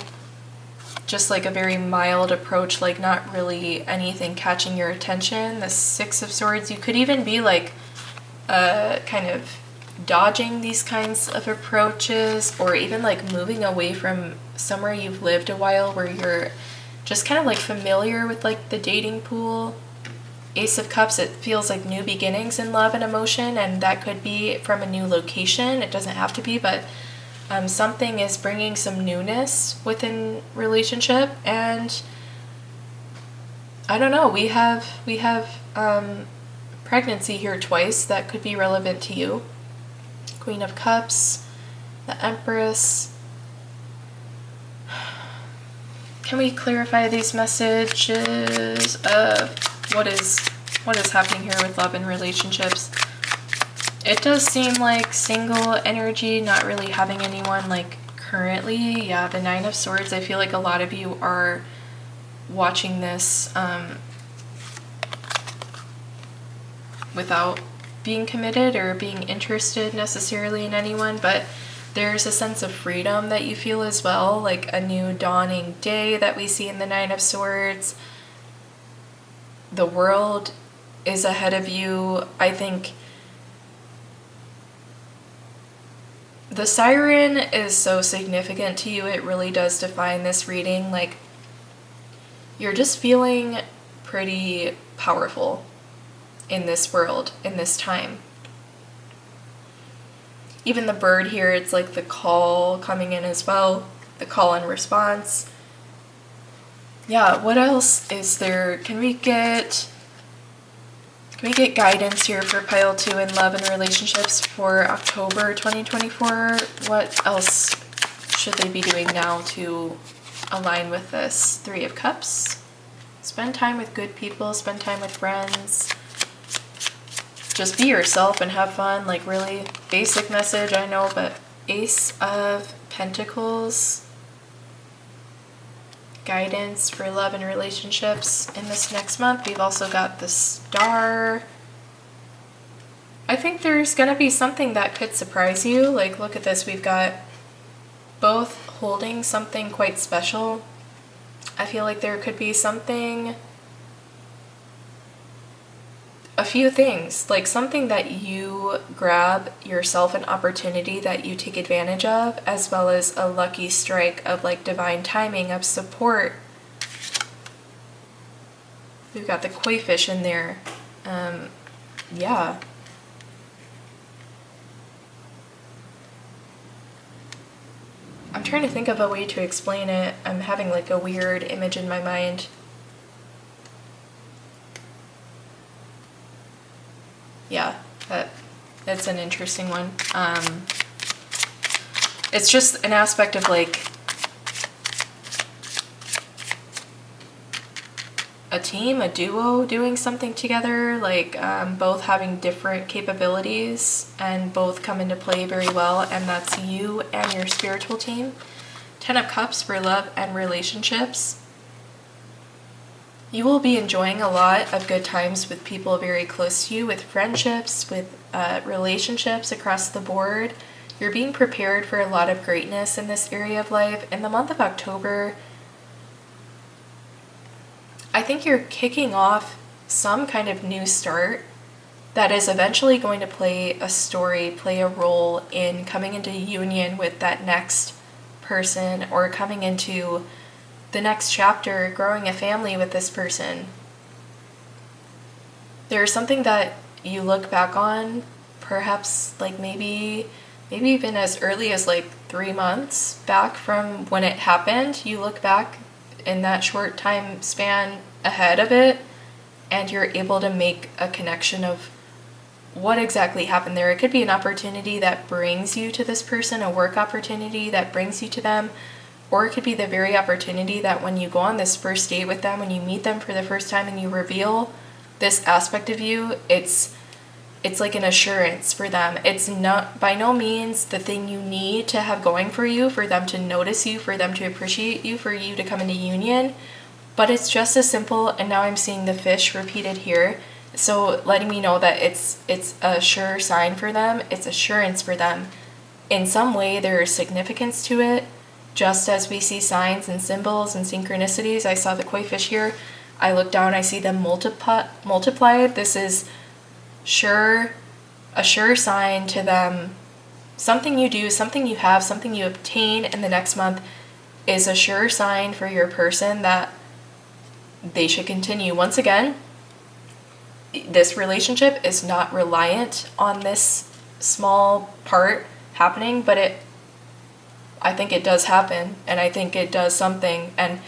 just like a very mild approach, like not really anything catching your attention. The Six of Swords, you could even be like kind of dodging these kinds of approaches, or even like moving away from somewhere you've lived a while where you're just kind of like familiar with like the dating pool. Ace of Cups, it feels like new beginnings in love and emotion, and that could be from a new location. It doesn't have to be, but something is bringing some newness within relationship. And I don't know, we have pregnancy here twice that could be relevant to you. Queen of Cups, the Empress. Can we clarify these messages of what is happening here with love and relationships? It does seem like single energy, not really having anyone like currently. Yeah, the Nine of Swords, I feel like a lot of you are watching this without being committed or being interested necessarily in anyone, but there's a sense of freedom that you feel as well, like a new dawning day that we see in the Nine of Swords. The world is ahead of you. I think the siren is so significant to you. It really does define this reading. Like, you're just feeling pretty powerful in this world, in this time. Even the bird here, it's like the call coming in as well, the call and response. Yeah, what else is there? Can we get guidance here for pile 2 in love and relationships for October 2024? What else should they be doing now to align with this? Three of Cups. Spend time with good people, spend time with friends. Just be yourself and have fun. Like, really basic message, I know, but Ace of Pentacles. Guidance for love and relationships in this next month. We've also got the Star. I think there's gonna be something that could surprise you. Like, look at this. We've got both holding something quite special. I feel like there could be something, a few things, like something that you grab yourself, an opportunity that you take advantage of, as well as a lucky strike of like divine timing of support. We've got the koi fish in there. Yeah. I'm trying to think of a way to explain it. I'm having like a weird image in my mind. Yeah, that's an interesting one. It's just an aspect of like a team, a duo doing something together, like both having different capabilities and both come into play very well, and that's you and your spiritual team. 10 of Cups for love and relationships. You will be enjoying a lot of good times with people very close to you, with friendships, with relationships across the board. You're being prepared for a lot of greatness in this area of life. In the month of October, I think you're kicking off some kind of new start that is eventually going to play a role in coming into union with that next person, or coming into the next chapter, growing a family with this person. There's something that you look back on, perhaps like maybe maybe even as early as like 3 months back from when it happened. You look back in that short time span ahead of it, and you're able to make a connection of what exactly happened there. It could be an opportunity that brings you to this person, a work opportunity that brings you to them, or it could be the very opportunity that when you go on this first date with them, when you meet them for the first time and you reveal this aspect of you, it's like an assurance for them. It's not by no means the thing you need to have going for you, for them to notice you, for them to appreciate you, for you to come into union, but it's just as simple. And now I'm seeing the fish repeated here, so letting me know that it's a sure sign for them, it's assurance for them. In some way there is significance to it, just as we see signs and symbols and synchronicities. I saw the koi fish here, I look down, I see them multiplied. This is a sure sign to them. Something you do, something you have, something you obtain in the next month is a sure sign for your person that they should continue. Once again, this relationship is not reliant on this small part happening, but I think it does happen, and I think it does something, and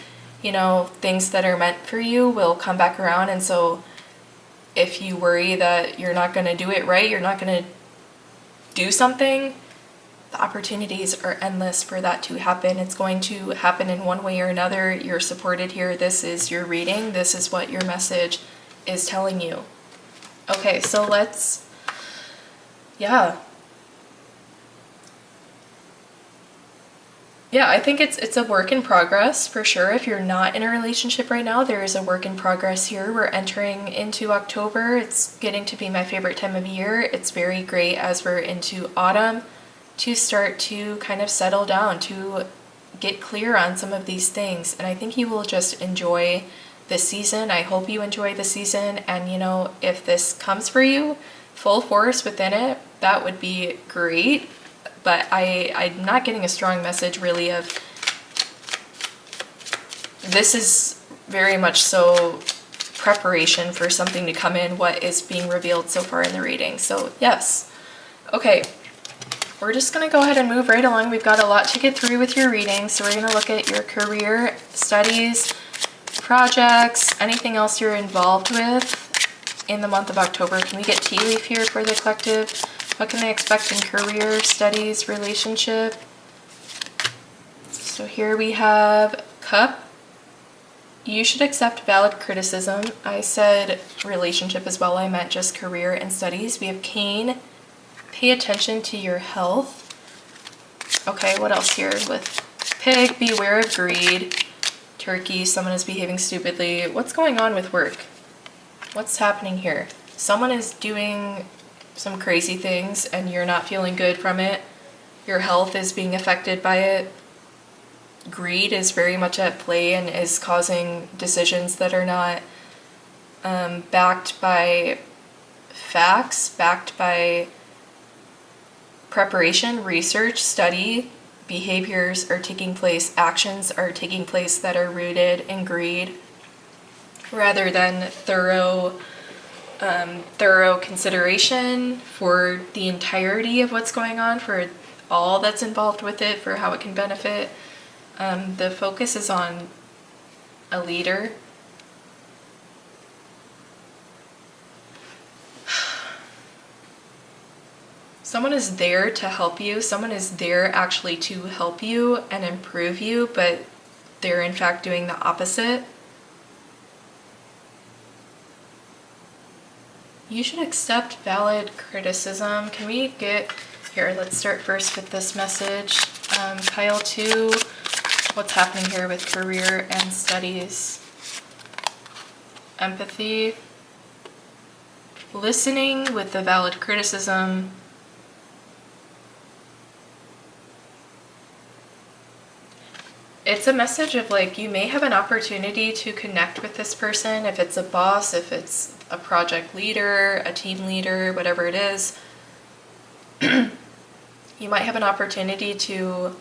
things that are meant for you will come back around. And so if you worry that you're not going to do it right, you're not going to do something, the opportunities are endless for that to happen. It's going to happen in one way or another. You're supported here. This is your reading. This is what your message is telling you. Okay, so let's, I think it's a work in progress for sure. If you're not in a relationship right now, there is a work in progress here. We're entering into October. It's getting to be my favorite time of year. It's very great as we're into autumn to start to kind of settle down, to get clear on some of these things. And I think you will just enjoy this season. I hope you enjoy the season. And if this comes for you full force within it, that would be great. But I'm not getting a strong message really of, this is very much so preparation for something to come in, what is being revealed so far in the reading. So yes. Okay, we're just going to go ahead and move right along. We've got a lot to get through with your reading. So we're going to look at your career, studies, projects, anything else you're involved with in the month of October. Can we get tea leaf here for the collective? What can they expect in career, studies, relationship? So here we have Cup. You should accept valid criticism. I said relationship as well. I meant just career and studies. We have Cane. Pay attention to your health. Okay, what else here with Pig? Beware of greed. Turkey. Someone is behaving stupidly. What's going on with work? What's happening here? Someone is doing some crazy things and you're not feeling good from it. Your health is being affected by it. Greed is very much at play and is causing decisions that are not backed by facts, backed by preparation, research, study. Behaviors are taking place, actions are taking place that are rooted in greed rather than thorough consideration for the entirety of what's going on, for all that's involved with it, for how it can benefit. The focus is on a leader. Someone is there to help you. Someone is there actually to help you and improve you, but they're in fact doing the opposite. You should accept valid criticism. Can we get, here, let's start first with this message. Pile 2, what's happening here with career and studies? Empathy. Listening with the valid criticism. It's a message of like, you may have an opportunity to connect with this person, if it's a boss, if it's a project leader, a team leader, whatever it is. You might have an opportunity to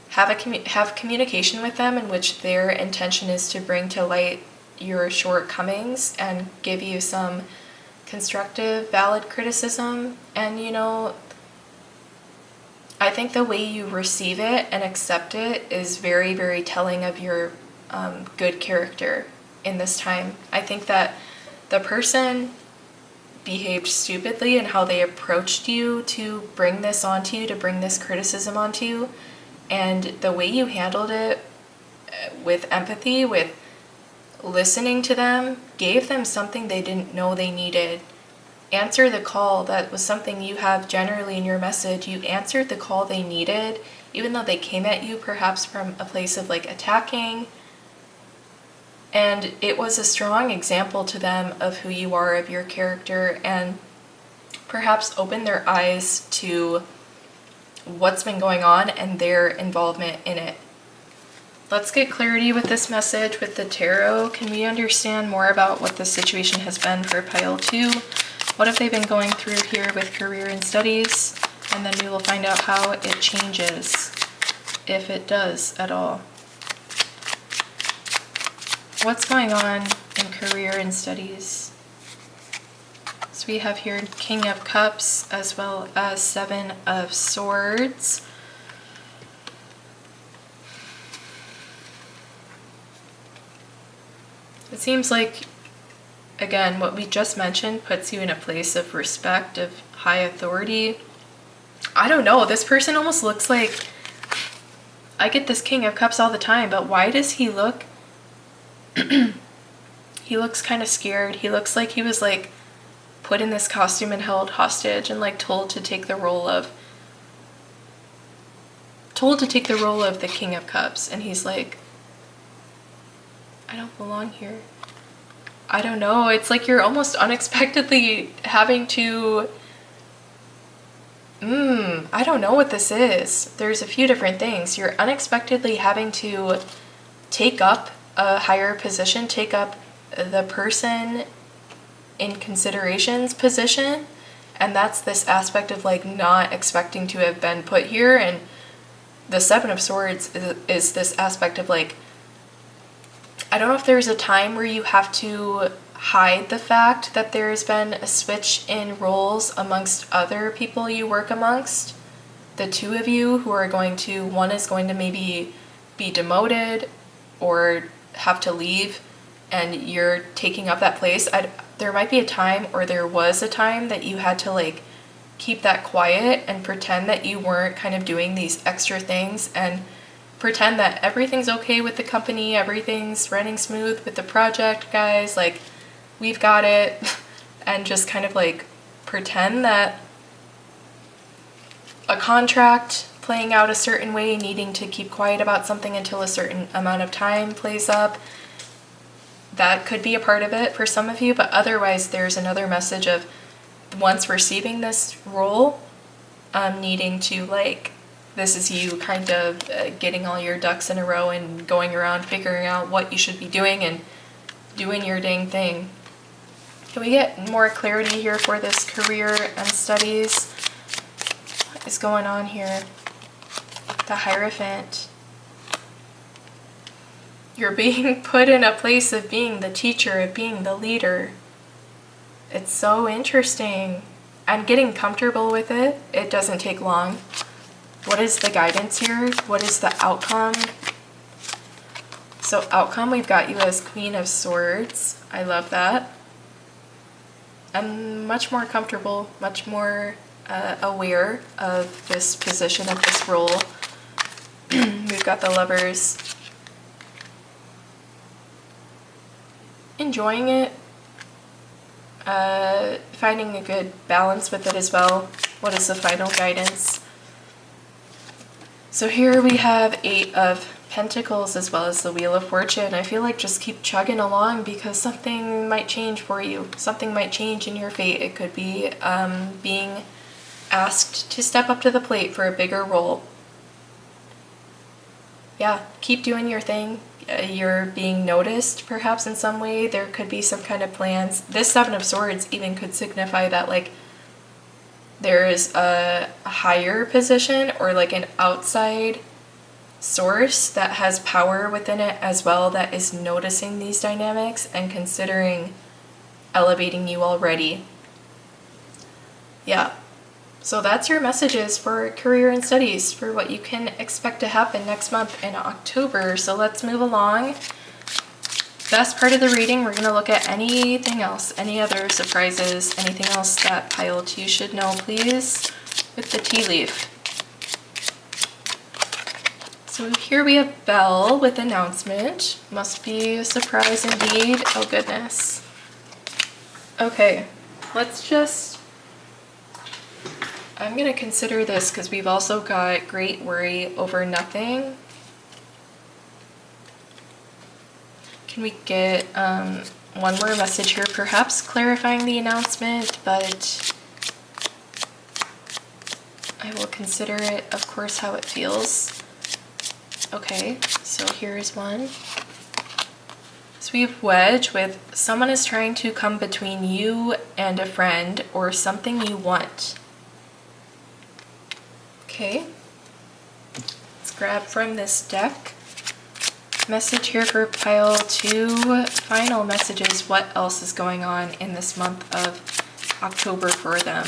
have communication with them in which their intention is to bring to light your shortcomings and give you some constructive, valid criticism. And I think the way you receive it and accept it is very, very telling of your good character in this time. I think that the person behaved stupidly in how they approached you to bring this onto you, to bring this criticism onto you, and the way you handled it with empathy, with listening to them, gave them something they didn't know they needed. Answer the call. That was something you have generally in your message. You answered the call they needed, even though they came at you perhaps from a place of like attacking. And it was a strong example to them of who you are, of your character, and perhaps opened their eyes to what's been going on and their involvement in it. Let's get clarity with this message with the tarot. Can we understand more about what the situation has been for pile 2? What have they been going through here with career and studies? And then we will find out how it changes, if it does at all. What's going on in career and studies? So we have here King of Cups as well as 7 of Swords. It seems like, again, what we just mentioned puts you in a place of respect, of high authority. I don't know, this person almost looks like, I get this King of Cups all the time, but why does he look, he looks kind of scared. He looks like he was like put in this costume and held hostage and like told to take the role of the King of Cups, and he's like, I don't belong here. I don't know, it's like you're almost unexpectedly having to, I don't know what this is. There's a few different things. You're unexpectedly having to take up a higher position, take up the person in consideration's position, and that's this aspect of like not expecting to have been put here. And the 7 of Swords is this aspect of like, I don't know if there's a time where you have to hide the fact that there's been a switch in roles amongst other people you work amongst. The 2 of you who are going to, one is going to maybe be demoted or have to leave, and you're taking up that place. There might be a time, or there was a time, that you had to like keep that quiet and pretend that you weren't kind of doing these extra things and pretend that everything's okay with the company, everything's running smooth with the project, guys, like we've got it, and just kind of like pretend that a contract playing out a certain way, needing to keep quiet about something until a certain amount of time plays up. That could be a part of it for some of you, but otherwise there's another message of once receiving this role, needing to like, this is you kind of getting all your ducks in a row and going around figuring out what you should be doing and doing your dang thing. Can we get more clarity here for this career and studies? What is going on here? The Hierophant. You're being put in a place of being the teacher, of being the leader. It's so interesting. And getting comfortable with it, it doesn't take long. What is the guidance here? What is the outcome? So outcome, we've got you as Queen of Swords. I love that. I'm much more comfortable, much more aware of this position, of this role. We've got the Lovers. Enjoying it. Finding a good balance with it as well. What is the final guidance? So here we have 8 of Pentacles as well as the Wheel of Fortune. I feel like just keep chugging along because something might change for you. Something might change in your fate. It could be being asked to step up to the plate for a bigger role. Yeah, keep doing your thing. You're being noticed perhaps in some way. There could be some kind of plans. This 7 of Swords even could signify that like there is a higher position or like an outside source that has power within it as well that is noticing these dynamics and considering elevating you already. Yeah. So that's your messages for career and studies, for what you can expect to happen next month in October. So let's move along. Best part of the reading, we're going to look at anything else, any other surprises, anything else that pile 2 should know, please, with the tea leaf. So here we have Belle with announcement. Must be a surprise indeed. Oh goodness. Okay, I'm going to consider this because we've also got great worry over nothing. Can we get one more message here, perhaps clarifying the announcement, but I will consider it, of course, how it feels. Okay, so here's one. So we have wedge with someone is trying to come between you and a friend or something you want. Okay, let's grab from this deck. Message here for pile 2. Final messages. What else is going on in this month of October for them?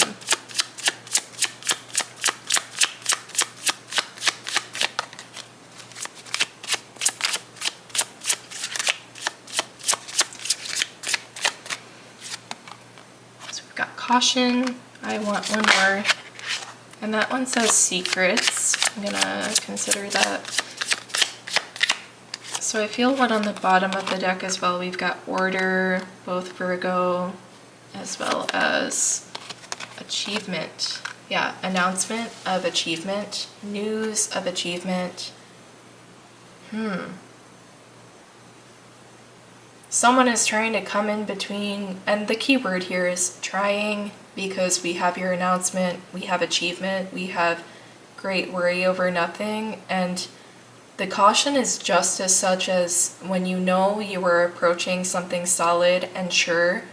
So we've got caution. I want one more. And that one says secrets. I'm gonna consider that. So I feel one on the bottom of the deck as well. We've got order, both Virgo, as well as achievement. Yeah, announcement of achievement, news of achievement. Someone is trying to come in between, and the key word here is trying, because we have your announcement, we have achievement, we have great worry over nothing, and the caution is just as such as when you know you were approaching something solid and sure,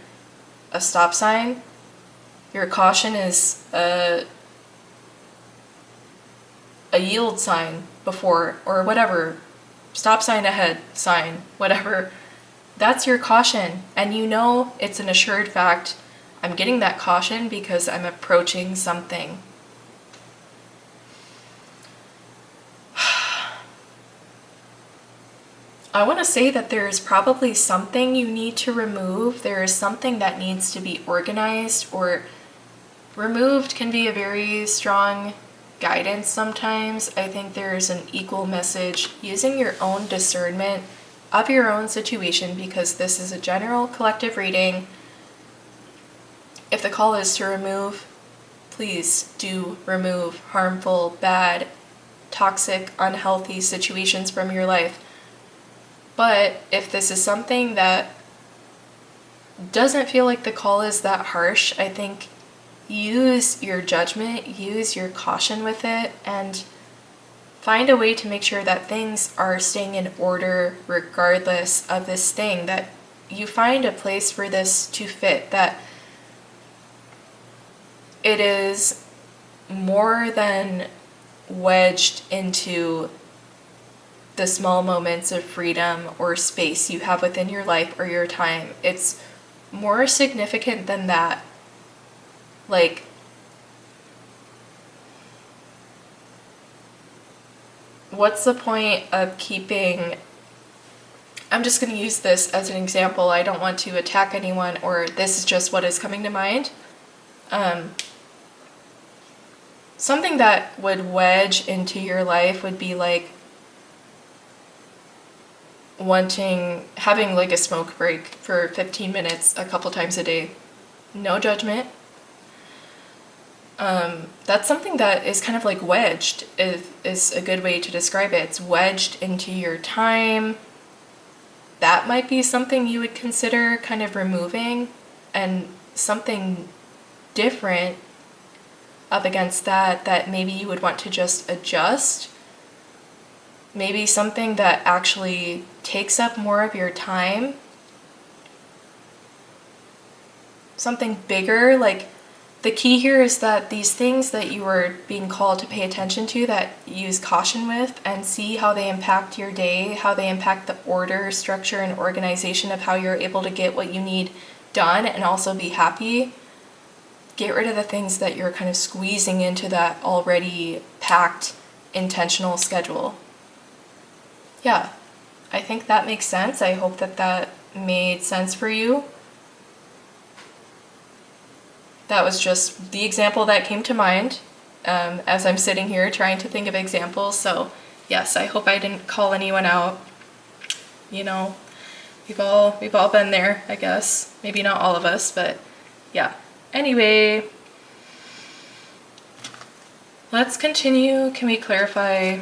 a stop sign, your caution is a yield sign before, or whatever, stop sign ahead sign, whatever. That's your caution, and you know it's an assured fact. I'm getting that caution because I'm approaching something. I want to say that there is probably something you need to remove. There is something that needs to be organized, or removed can be a very strong guidance sometimes. I think there is an equal message using your own discernment of your own situation, because this is a general collective reading. If the call is to remove, please do remove harmful, bad, toxic, unhealthy situations from your life. But if this is something that doesn't feel like the call is that harsh, I think use your judgment, use your caution with it, and find a way to make sure that things are staying in order regardless of this thing, that you find a place for this to fit, that it is more than wedged into the small moments of freedom or space you have within your life or your time. It's more significant than that. Like, what's the point of keeping... I'm just going to use this as an example. I don't want to attack anyone, or this is just what is coming to mind. Something that would wedge into your life would be like having like a smoke break for 15 minutes a couple times a day. No judgment. That's something that is kind of like wedged, is a good way to describe it. It's wedged into your time. That might be something you would consider kind of removing, and something different up against that maybe you would want to just adjust. Maybe something that actually takes up more of your time. Something bigger. Like, the key here is that these things that you are being called to pay attention to, that use caution with, and see how they impact your day, how they impact the order, structure, and organization of how you're able to get what you need done and also be happy. get rid of the things that you're kind of squeezing into that already packed intentional schedule. Yeah, I think that makes sense. I hope that that made sense for you. That was just the example that came to mind as I'm sitting here trying to think of examples. So yes, I hope I didn't call anyone out. You know, we've all been there, I guess. Maybe not all of us, but yeah. Anyway, let's continue. Can we clarify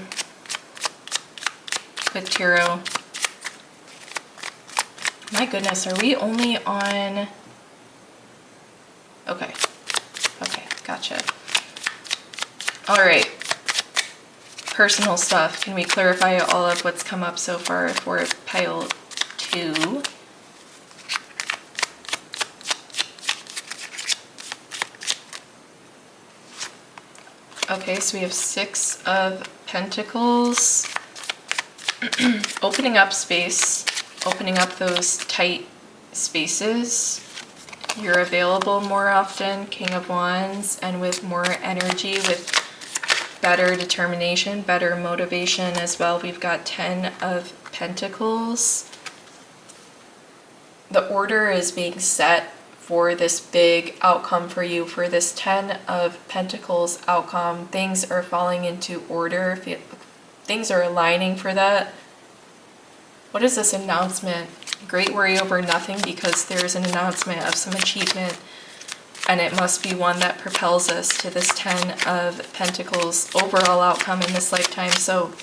with tarot? My goodness, are we only on... Okay, gotcha. All right, personal stuff. Can we clarify all of what's come up so far for pile 2? Okay, so we have 6 of Pentacles. Opening up space, opening up those tight spaces. You're available more often, King of Wands, and with more energy, with better determination, better motivation as well. We've got 10 of Pentacles. The order is being set for this big outcome for you, for this 10 of Pentacles outcome. Things are falling into order. Things are aligning for that. What is this announcement? Great worry over nothing, because there's an announcement of some achievement, and it must be one that propels us to this 10 of Pentacles overall outcome in this lifetime. So,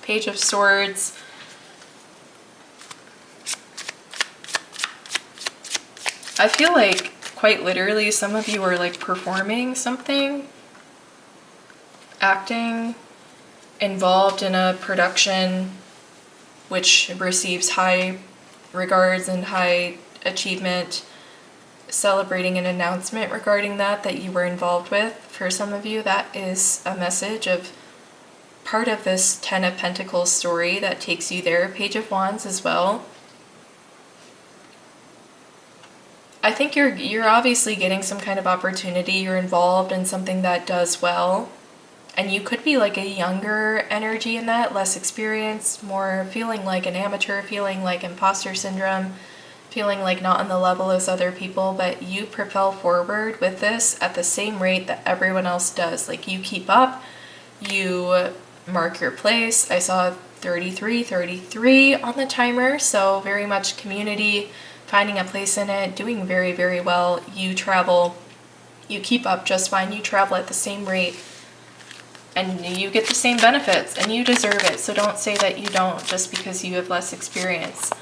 Page of Swords. I feel like quite literally some of you are like performing something, acting, involved in a production which receives high regards and high achievement, celebrating an announcement regarding that you were involved with. For some of you, that is a message of part of this 10 of Pentacles story that takes you there. Page of Wands as well. I think you're obviously getting some kind of opportunity. You're involved in something that does well. And you could be like a younger energy in that, less experienced, more feeling like an amateur, feeling like imposter syndrome, feeling like not on the level as other people, but you propel forward with this at the same rate that everyone else does. Like, you keep up, you mark your place. I saw 33 on the timer, so very much community, finding a place in it, doing very, very well. You travel, you keep up just fine, you travel at the same rate, and you get the same benefits, and you deserve it. So don't say that you don't just because you have less experience.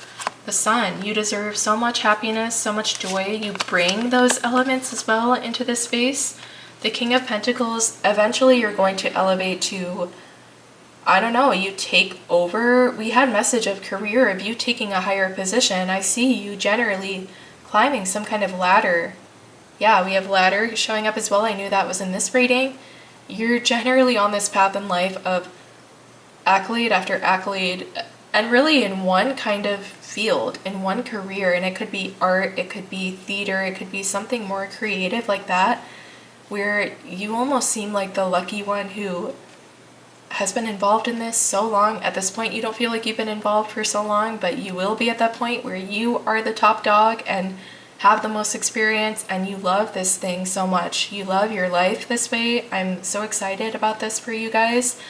The Sun, you deserve so much happiness, so much joy. You bring those elements as well into this space. The King of Pentacles, eventually you're going to elevate to, I don't know, you take over. We had message of career, of you taking a higher position. I see you generally climbing some kind of ladder. Yeah, we have ladder showing up as well. I knew that was in this reading. You're generally on this path in life of accolade after accolade, and really in one kind of field, in one career. And it could be art, it could be theater, it could be something more creative like that, where you almost seem like the lucky one who has been involved in this so long. At this point, you don't feel like you've been involved for so long, but you will be at that point where you are the top dog and have the most experience, and you love this thing so much. You love your life this way. I'm so excited about this for you guys.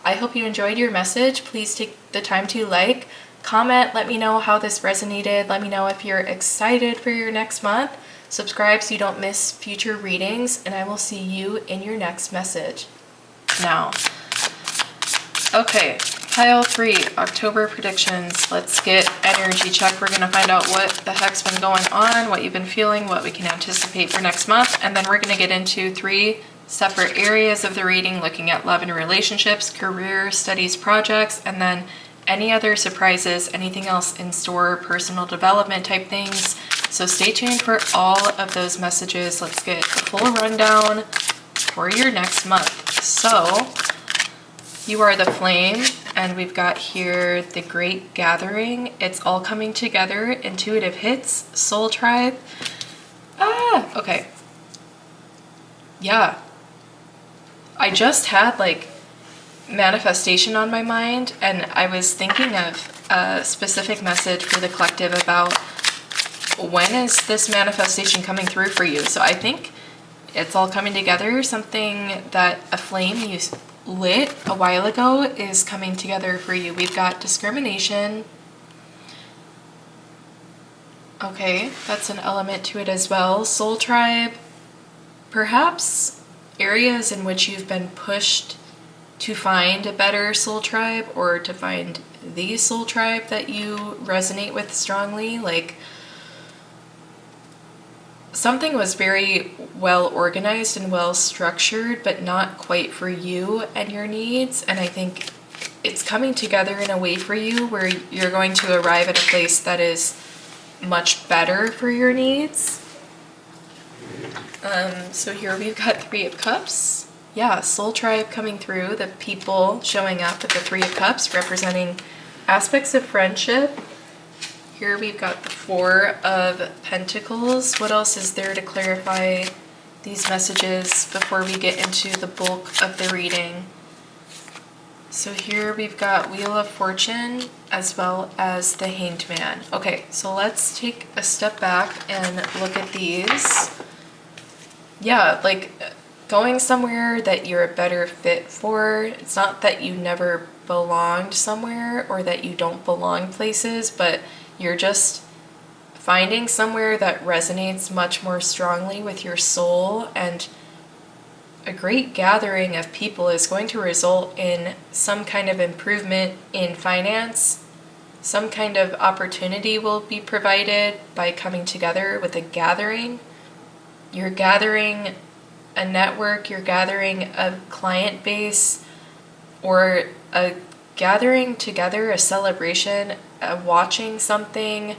I hope you enjoyed your message. Please take the time to like, comment, let me know how this resonated. Let me know if you're excited for your next month. Subscribe so you don't miss future readings, and I will see you in your next message. Now, okay, pile 3, October predictions. Let's get energy check. We're going to find out what the heck's been going on, what you've been feeling, what we can anticipate for next month, and then we're going to get into 3 separate areas of the reading, looking at love and relationships, career, studies, projects, and then any other surprises, anything else in store, personal development type things. So stay tuned for all of those messages. Let's get a full rundown for your next month. So, you are the flame, and we've got here the Great Gathering. It's all coming together. Intuitive hits, Soul Tribe. Okay. Yeah. I just had like manifestation on my mind, and I was thinking of a specific message for the collective about when is this manifestation coming through for you. So I think it's all coming together. Something that a flame you lit a while ago is coming together for you. We've got discrimination. Okay, that's an element to it as well. Soul tribe. Perhaps areas in which you've been pushed to find a better soul tribe, or to find the soul tribe that you resonate with strongly. Like, something was very well organized and well structured, but not quite for you and your needs. And I think it's coming together in a way for you where you're going to arrive at a place that is much better for your needs. So here we've got Three of Cups. Yeah, soul tribe coming through, the people showing up with the Three of Cups representing aspects of friendship. Here we've got the Four of Pentacles. What else is there to clarify these messages before we get into the bulk of the reading? So here we've got Wheel of Fortune as well as the Hanged Man. Okay, so let's take a step back and look at these. Yeah, like going somewhere that you're a better fit for. It's not that you never belonged somewhere or that you don't belong places, but you're just finding somewhere that resonates much more strongly with your soul, and a great gathering of people is going to result in some kind of improvement in finance. Some kind of opportunity will be provided by coming together with a gathering. You're gathering a network, you're gathering a client base, or a gathering together, a celebration, watching something,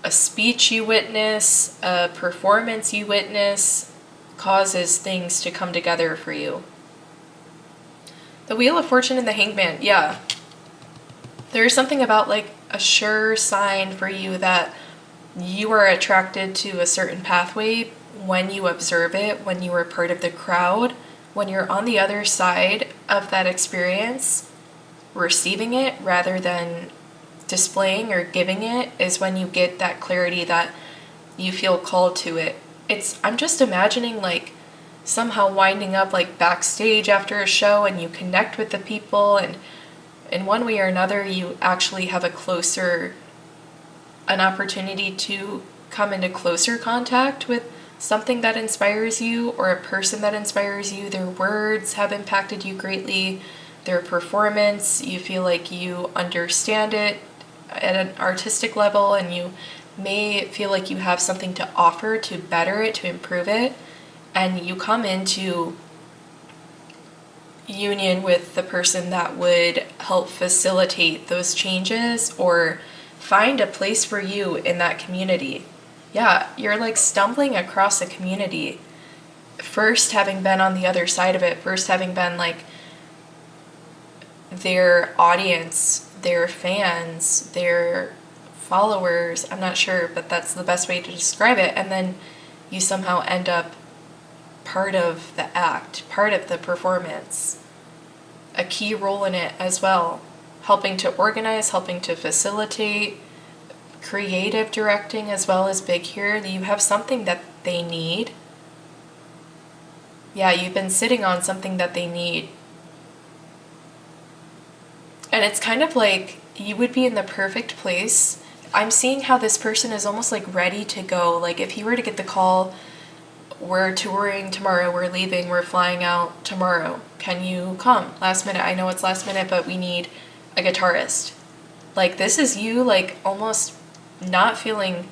a speech you witness, a performance you witness, causes things to come together for you. The Wheel of Fortune and the Hanged Man, yeah. There's something about like a sure sign for you that you are attracted to a certain pathway when you observe it, when you are part of the crowd, when you're on the other side of that experience, receiving it rather than displaying or giving it, is when you get that clarity that you feel called to it. I'm just imagining like somehow winding up like backstage after a show, and you connect with the people, and in one way or another you actually have an opportunity to come into closer contact with something that inspires you, or a person that inspires you. Their words have impacted you greatly, their performance, you feel like you understand it at an artistic level, and you may feel like you have something to offer to better it, to improve it, and you come into union with the person that would help facilitate those changes or find a place for you in that community. Yeah, you're like stumbling across a community, first having been on the other side of it, first having been like their audience, their fans, their followers, I'm not sure, but that's the best way to describe it, and then you somehow end up part of the act, part of the performance, a key role in it as well, helping to organize, helping to facilitate, creative directing as well as big here. You have something that they need. Yeah, you've been sitting on something that they need. And it's kind of like you would be in the perfect place. I'm seeing how this person is almost like ready to go. Like if you were to get the call, we're touring tomorrow, we're leaving, we're flying out tomorrow, can you come? Last minute, I know it's last minute, but we need a guitarist. Like this is you like almost not feeling,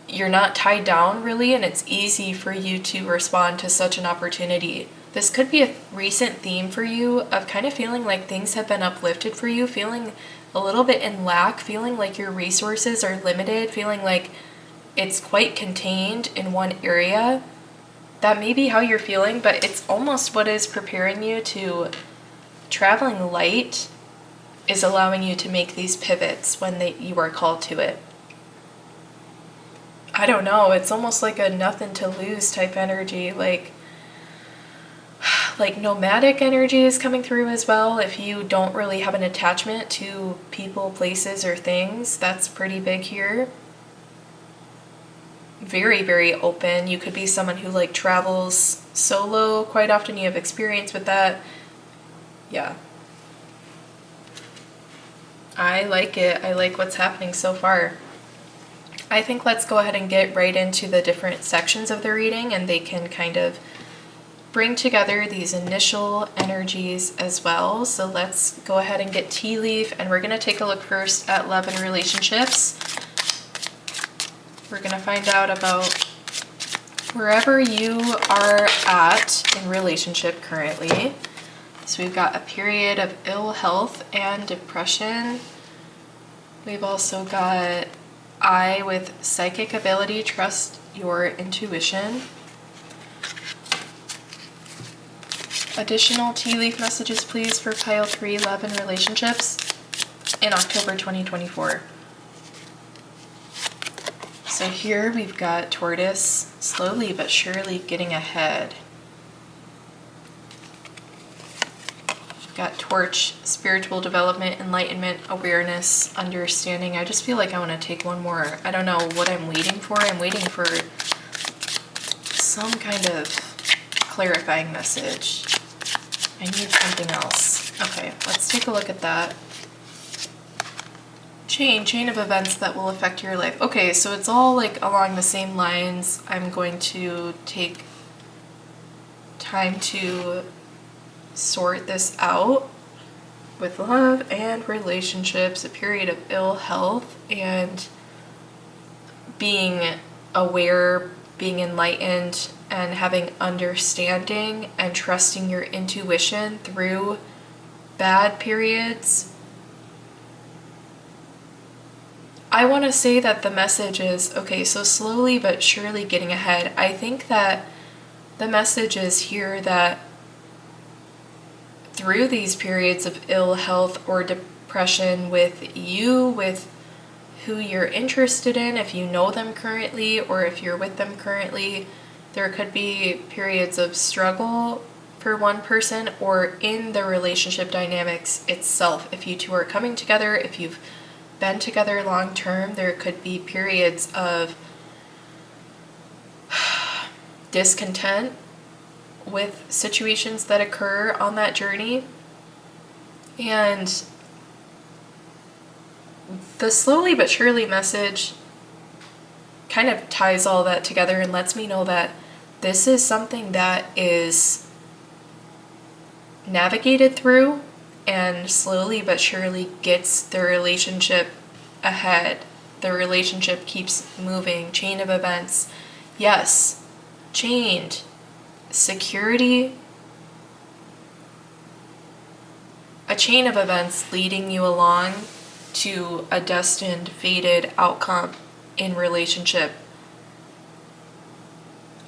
you're not tied down really, and it's easy for you to respond to such an opportunity. This could be a recent theme for you of kind of feeling like things have been uplifted for you, feeling a little bit in lack, feeling like your resources are limited, feeling like it's quite contained in one area. That may be how you're feeling, but it's almost what is preparing you to traveling light is allowing you to make these pivots when you are called to it. I don't know, it's almost like a nothing to lose type energy, like nomadic energy is coming through as well. If you don't really have an attachment to people, places, or things, that's pretty big here. Very, very open. You could be someone who like travels solo quite often. You have experience with that. Yeah. I like it. I like what's happening so far. I think let's go ahead and get right into the different sections of the reading, and they can kind of bring together these initial energies as well. So let's go ahead and get tea leaf, and we're going to take a look first at love and relationships. We're going to find out about wherever you are at in relationship currently. So we've got a period of ill health and depression. We've also got I with psychic ability, trust your intuition. Additional tea leaf messages, please, for pile 3, love and relationships in October 2024. So here we've got Tortoise, slowly but surely getting ahead. We've got Torch, spiritual development, enlightenment, awareness, understanding. I just feel like I want to take one more. I don't know what I'm waiting for. I'm waiting for some kind of clarifying message. I need something else. Okay, let's take a look at that. Chain of events that will affect your life. Okay, so it's all like along the same lines. I'm going to take time to sort this out with love and relationships, a period of ill health, and being aware, being enlightened, and having understanding and trusting your intuition through bad periods. I want to say that the message is, okay, so slowly but surely getting ahead. I think that the message is here that through these periods of ill health or depression with you, with who you're interested in, if you know them currently or if you're with them currently, there could be periods of struggle for one person or in the relationship dynamics itself. If you two are coming together, if you've been together long term, there could be periods of discontent with situations that occur on that journey. And the slowly but surely message kind of ties all that together and lets me know that this is something that is navigated through and slowly but surely gets the relationship ahead. The relationship keeps moving. Chain of events. Yes, chained. Security. A chain of events leading you along to a destined, fated outcome in relationship.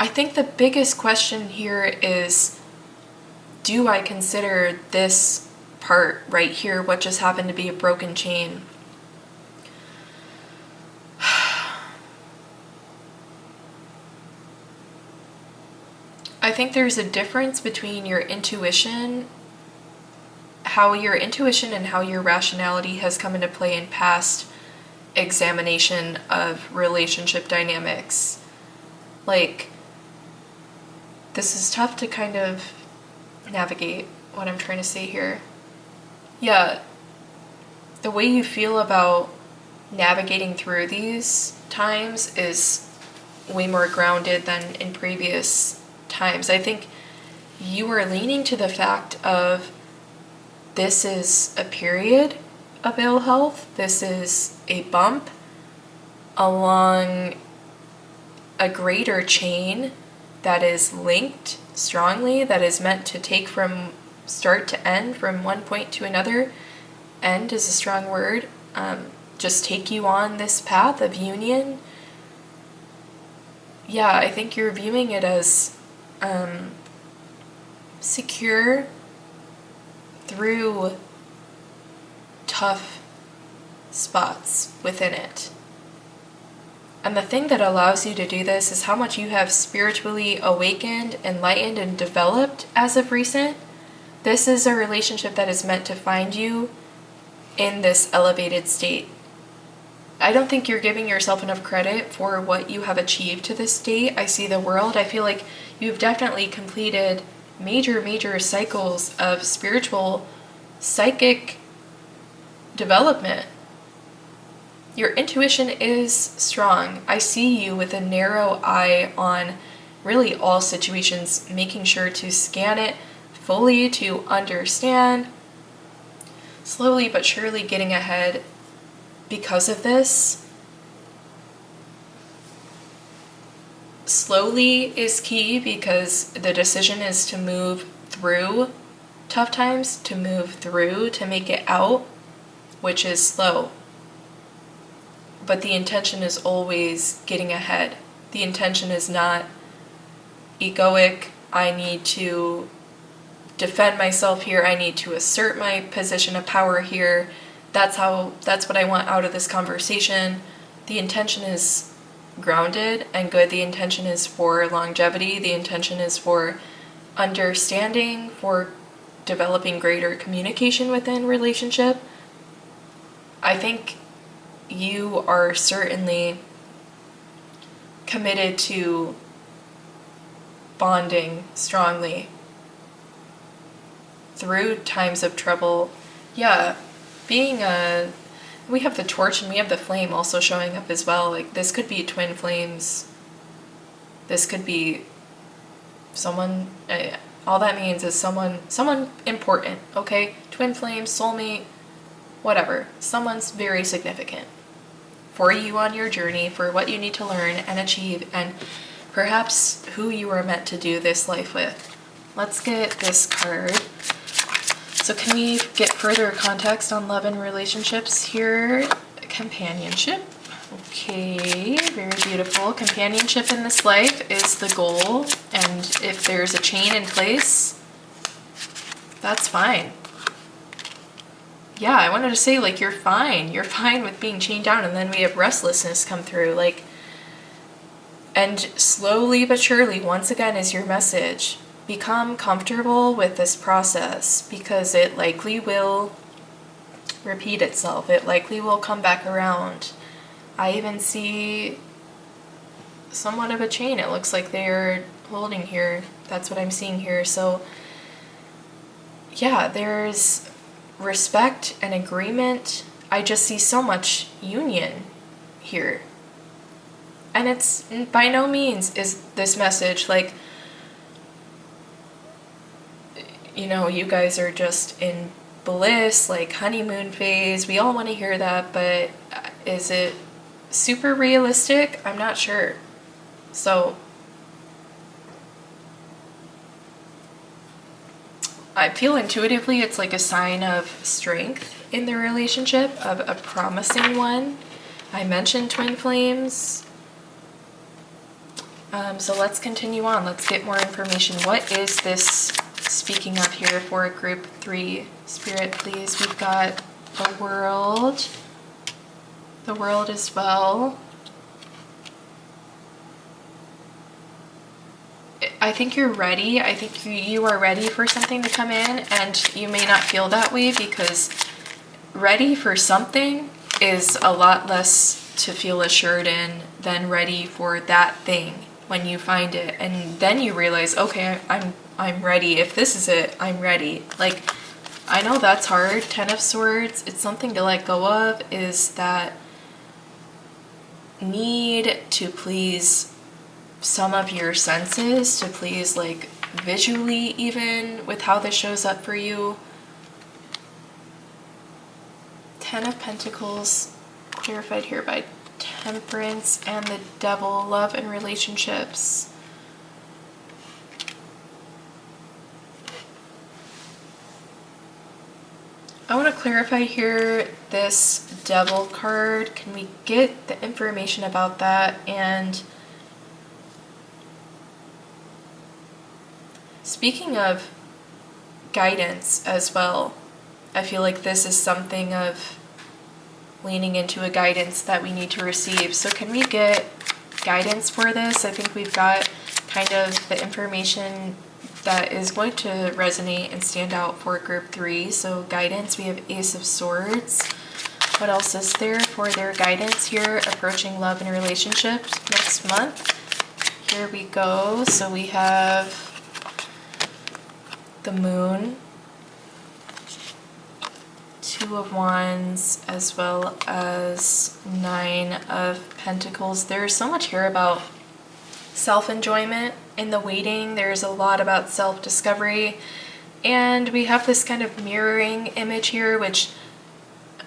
I think the biggest question here is, do I consider this part right here, what just happened to be a broken chain? I think there's a difference between your intuition, how your intuition and how your rationality has come into play in past examination of relationship dynamics. Like, this is tough to kind of navigate what I'm trying to say here. Yeah, the way you feel about navigating through these times is way more grounded than in previous times. I think you are leaning to the fact of this is a period of ill health. This is a bump along a greater chain that is linked strongly, that is meant to take from start to end, from one point to another. End is a strong word. Just take you on this path of union. Yeah, I think you're viewing it as secure through tough spots within it. And the thing that allows you to do this is how much you have spiritually awakened, enlightened, and developed as of recent. This is a relationship that is meant to find you in this elevated state. I don't think you're giving yourself enough credit for what you have achieved to this state. I see the world. I feel like you've definitely completed major cycles of spiritual, psychic development. Your intuition is strong. I see you with a narrow eye on really all situations, making sure to scan it fully to understand, slowly but surely getting ahead because of this. Slowly is key because the decision is to move through tough times, to move through, to make it out, which is slow. But the intention is always getting ahead. The intention is not egoic, I need to defend myself here, I need to assert my position of power here. That's what I want out of this conversation. The intention is grounded and good. The intention is for longevity. The intention is for understanding, for developing greater communication within relationship. I think you are certainly committed to bonding strongly through times of trouble. Yeah, we have the torch and we have the flame also showing up as well. Like, this could be twin flames. This could be someone, all that means is someone important, okay? Twin flame, soulmate, whatever. Someone's very significant for you on your journey, for what you need to learn and achieve, and perhaps who you are meant to do this life with. Let's get this card. So can we get further context on love and relationships here? Companionship. Okay, very beautiful. Companionship in this life is the goal, and if there's a chain in place, that's fine. Yeah, I wanted to say, like, you're fine. You're fine with being chained down, and then we have restlessness come through, like, and slowly but surely, once again, is your message. Become comfortable with this process, because it likely will repeat itself. It likely will come back around. I even see somewhat of a chain. It looks like they're holding here. That's what I'm seeing here. So, yeah, there's respect and agreement. I just see so much union here. And it's by no means is this message like, you know, you guys are just in bliss, like honeymoon phase. We all want to hear that, but is it super realistic? I'm not sure. So I feel intuitively it's like a sign of strength in the relationship, of a promising one. I mentioned twin flames. So let's continue on. Let's get more information. What is this speaking of here for group 3? Spirit, please. We've got the world. The world as well. I think you're ready. I think you are ready for something to come in, and you may not feel that way because ready for something is a lot less to feel assured in than ready for that thing when you find it. And then you realize, okay, I'm ready. If this is it, I'm ready. Like, I know that's hard. 10 of Swords, it's something to let go of, is that need to please some of your senses, to please, like, visually even with how this shows up for you. 10 of Pentacles, clarified here by Temperance and the Devil, love and relationships. I want to clarify here this Devil card. Can we get the information about that? And speaking of guidance as well, I feel like this is something of leaning into a guidance that we need to receive. So can we get guidance for this? I think we've got kind of the information that is going to resonate and stand out for group 3. So guidance, we have Ace of Swords. What else is there for their guidance here? Approaching love and relationships next month. Here we go. So we have the Moon, Two of Wands, as well as Nine of Pentacles. There's so much here about self-enjoyment in the waiting. There's a lot about self-discovery. And we have this kind of mirroring image here, which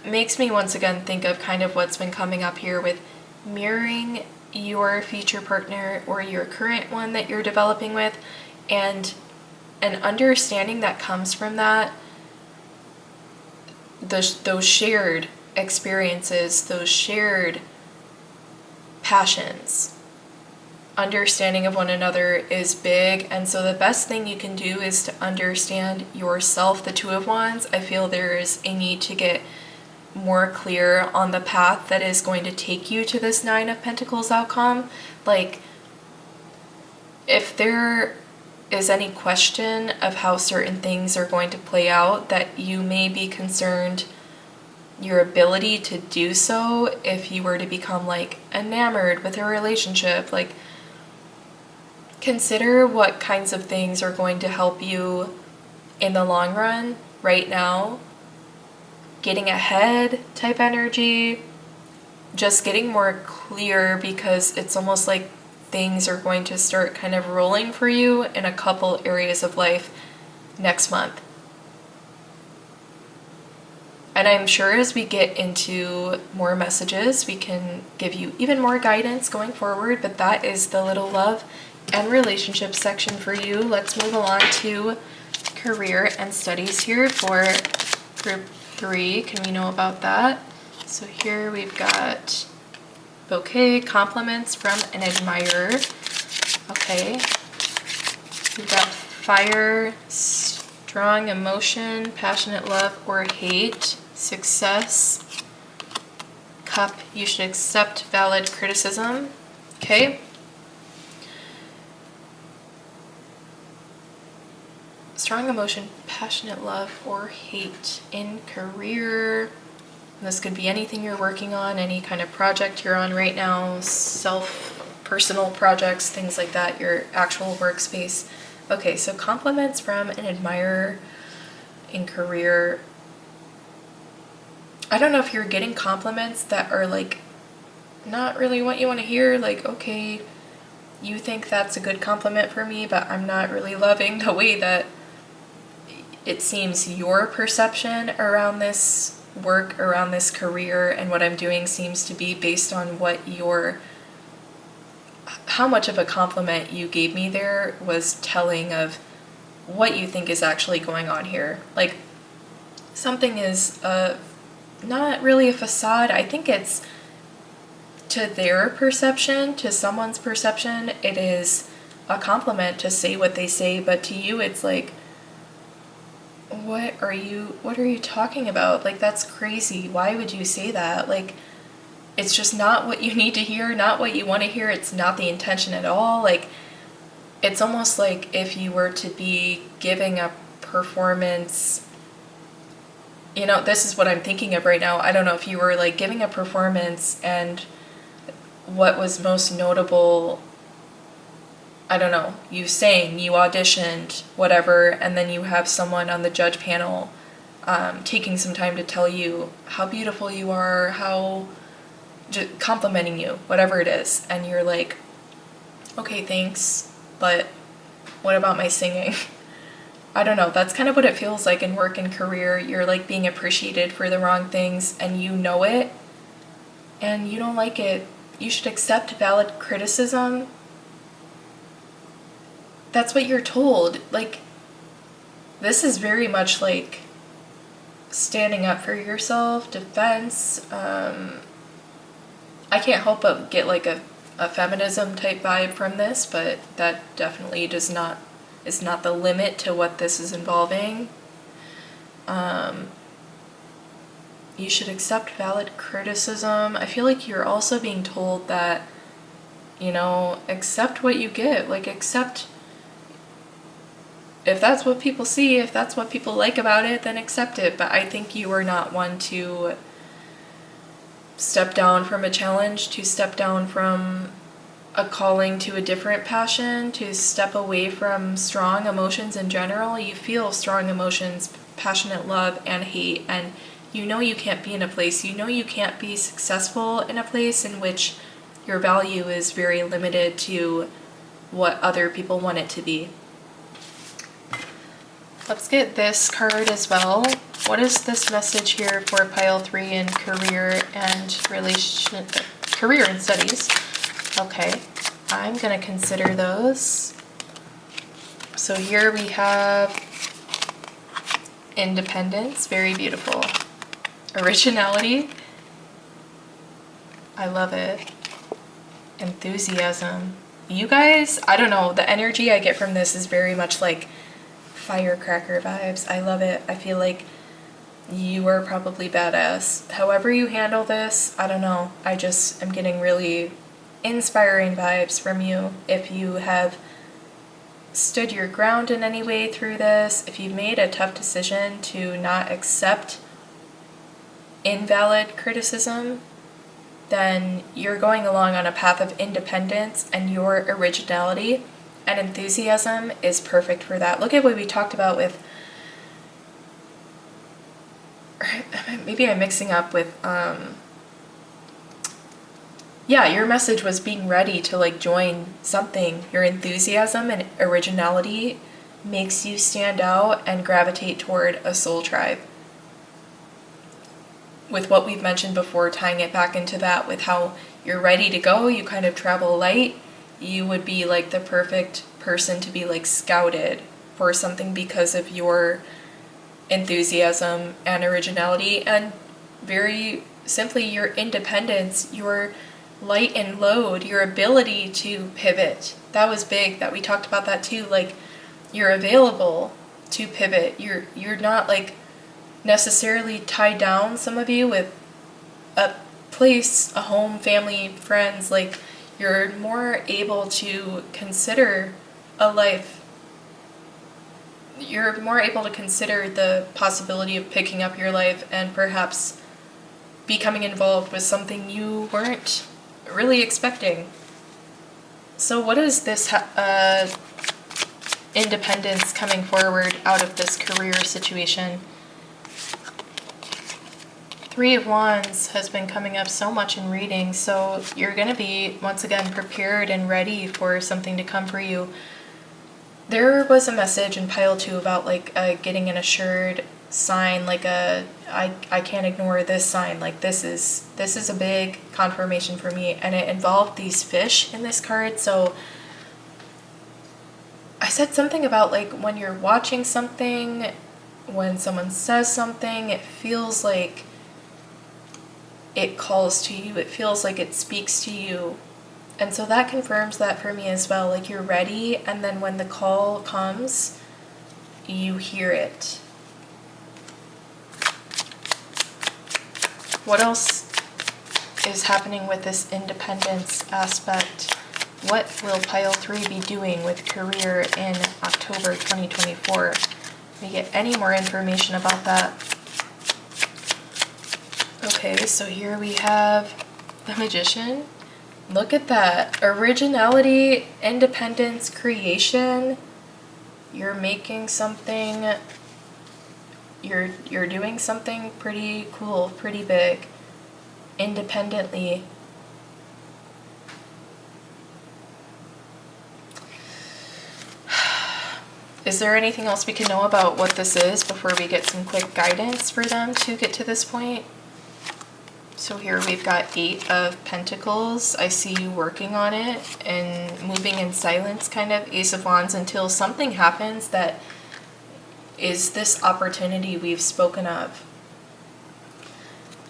makes me once again think of kind of what's been coming up here with mirroring your future partner or your current one that you're developing with, and an understanding that comes from that, those shared experiences, those shared passions. Understanding of one another is big, and so the best thing you can do is to understand yourself. The Two of Wands, I feel there is a need to get more clear on the path that is going to take you to this Nine of Pentacles outcome. Like, if there is any question of how certain things are going to play out, that you may be concerned your ability to do so if you were to become like enamored with a relationship, like consider what kinds of things are going to help you in the long run right now. Getting ahead type energy, just getting more clear, because it's almost like things are going to start kind of rolling for you in a couple areas of life next month. And I'm sure as we get into more messages, we can give you even more guidance going forward, but that is the little love and relationship section for you. Let's move along to career and studies here for group 3. Can we know about that? So here we've got bouquet, compliments from an admirer. Okay. We've got fire, strong emotion, passionate love or hate, success, cup, you should accept valid criticism. Okay. Strong emotion, passionate love or hate in career. This could be anything you're working on, any kind of project you're on right now, personal projects, things like that, your actual workspace. Okay, so compliments from an admirer in career. I don't know if you're getting compliments that are like not really what you want to hear, like, okay, you think that's a good compliment for me, but I'm not really loving the way that it seems your perception around this work, around this career, and what I'm doing seems to be based on how much of a compliment you gave me there was telling of what you think is actually going on here. Like, something is not really a facade. I think it's, to their perception, to someone's perception, it is a compliment to say what they say, but to you it's like, what are you talking about? Like, that's crazy. Why would you say that? Like, it's just not what you need to hear, not what you want to hear. It's not the intention at all. Like, it's almost like if you were to be giving a performance, this is what I'm thinking of right now. I don't know if you were like giving a performance and what was most notable, I don't know, you sang, you auditioned, whatever, and then you have someone on the judge panel taking some time to tell you how beautiful you are, just complimenting you, whatever it is, and you're like, okay, thanks, but what about my singing? I don't know, that's kind of what it feels like in work and career. You're like being appreciated for the wrong things, and you know it, and you don't like it. You should accept valid criticism. That's what you're told. Like, this is very much like standing up for yourself, defense. I can't help but get like a feminism type vibe from this, but that definitely is not the limit to what this is involving. you should accept valid criticism. I feel like you're also being told that, accept what you get. Like, accept, if that's what people see, if that's what people like about it, then accept it. But I think you are not one to step down from a challenge, to step down from a calling to a different passion, to step away from strong emotions in general. You feel strong emotions, passionate love and hate, and you can't be in a place, you can't be successful in a place in which your value is very limited to what other people want it to be. Let's get this card as well. What is this message here for pile 3 in career and career and studies? Okay, I'm gonna consider those. So here we have independence, very beautiful. Originality, I love it. Enthusiasm. You guys, I don't know, the energy I get from this is very much like firecracker vibes. I love it. I feel like you are probably badass. However you handle this, I don't know. I just am getting really inspiring vibes from you. If you have stood your ground in any way through this, if you've made a tough decision to not accept invalid criticism, then you're going along on a path of independence, and your originality and enthusiasm is perfect for that. Look at what we talked about with, maybe I'm mixing up with, your message was being ready to like join something. Your enthusiasm and originality makes you stand out and gravitate toward a soul tribe. With what we've mentioned before, tying it back into that with how you're ready to go, you kind of travel light, you would be like the perfect person to be like scouted for something because of your enthusiasm and originality, and very simply your independence, your light and load, your ability to pivot. That was big, that we talked about that too. Like, you're available to pivot. You're not like necessarily tied down, some of you, with a place, a home, family, friends. Like, you're more able to consider a life. You're more able to consider the possibility of picking up your life and perhaps becoming involved with something you weren't really expecting. So what is this independence coming forward out of this career situation? 3 of Wands has been coming up so much in readings, so you're going to be, once again, prepared and ready for something to come for you. There was a message in pile 2 about like getting an assured sign, like I can't ignore this sign, like this is a big confirmation for me, and it involved these fish in this card. So I said something about like when you're watching something, when someone says something, it feels like it calls to you, it feels like it speaks to you. And so that confirms that for me as well. Like, you're ready, and then when the call comes, you hear it. What else is happening with this independence aspect? What will pile 3 be doing with career in October 2024? We get any more information about that? Okay, so here we have the Magician. Look at that. Originality, independence, creation. You're making something, you're doing something pretty cool, pretty big, independently. Is there anything else we can know about what this is before we get some quick guidance for them to get to this point? So here we've got 8 of Pentacles. I see you working on it and moving in silence, kind of. Ace of Wands, until something happens that is this opportunity we've spoken of.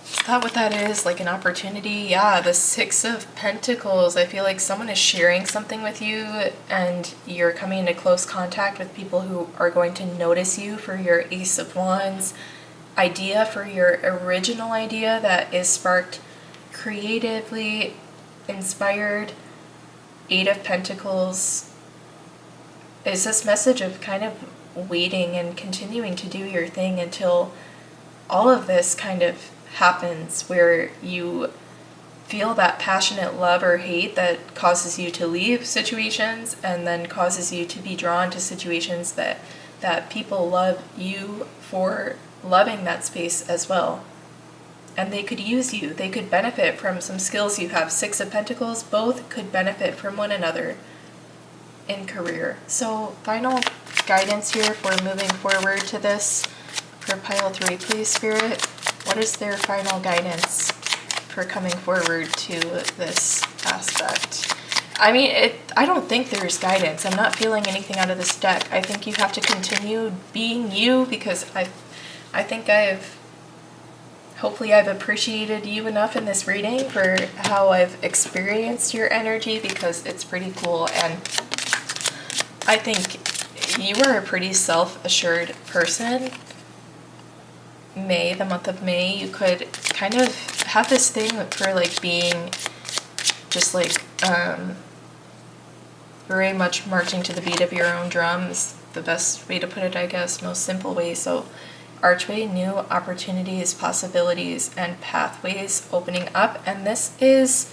Is that what that is? Like an opportunity? Yeah, the 6 of Pentacles. I feel like someone is sharing something with you, and you're coming into close contact with people who are going to notice you for your Ace of Wands. idea for your original idea that is sparked creatively, inspired. Eight of Pentacles is this message of kind of waiting and continuing to do your thing until all of this kind of happens, where you feel that passionate love or hate that causes you to leave situations and then causes you to be drawn to situations that people love you for loving that space as well. And they could use you. They could benefit from some skills you have. Six of Pentacles, both could benefit from one another in career. So final guidance here for moving forward to this for pile 3, please, Spirit. What is their final guidance for coming forward to this aspect? I mean, I don't think there's guidance. I'm not feeling anything out of this deck. I think you have to continue being you, because I think hopefully I've appreciated you enough in this reading for how I've experienced your energy, because it's pretty cool. And I think you are a pretty self-assured person. The month of May, you could kind of have this thing for like being just like very much marching to the beat of your own drums. The best way to put it, I guess, most simple way. So archway, new opportunities, possibilities, and pathways opening up. And this is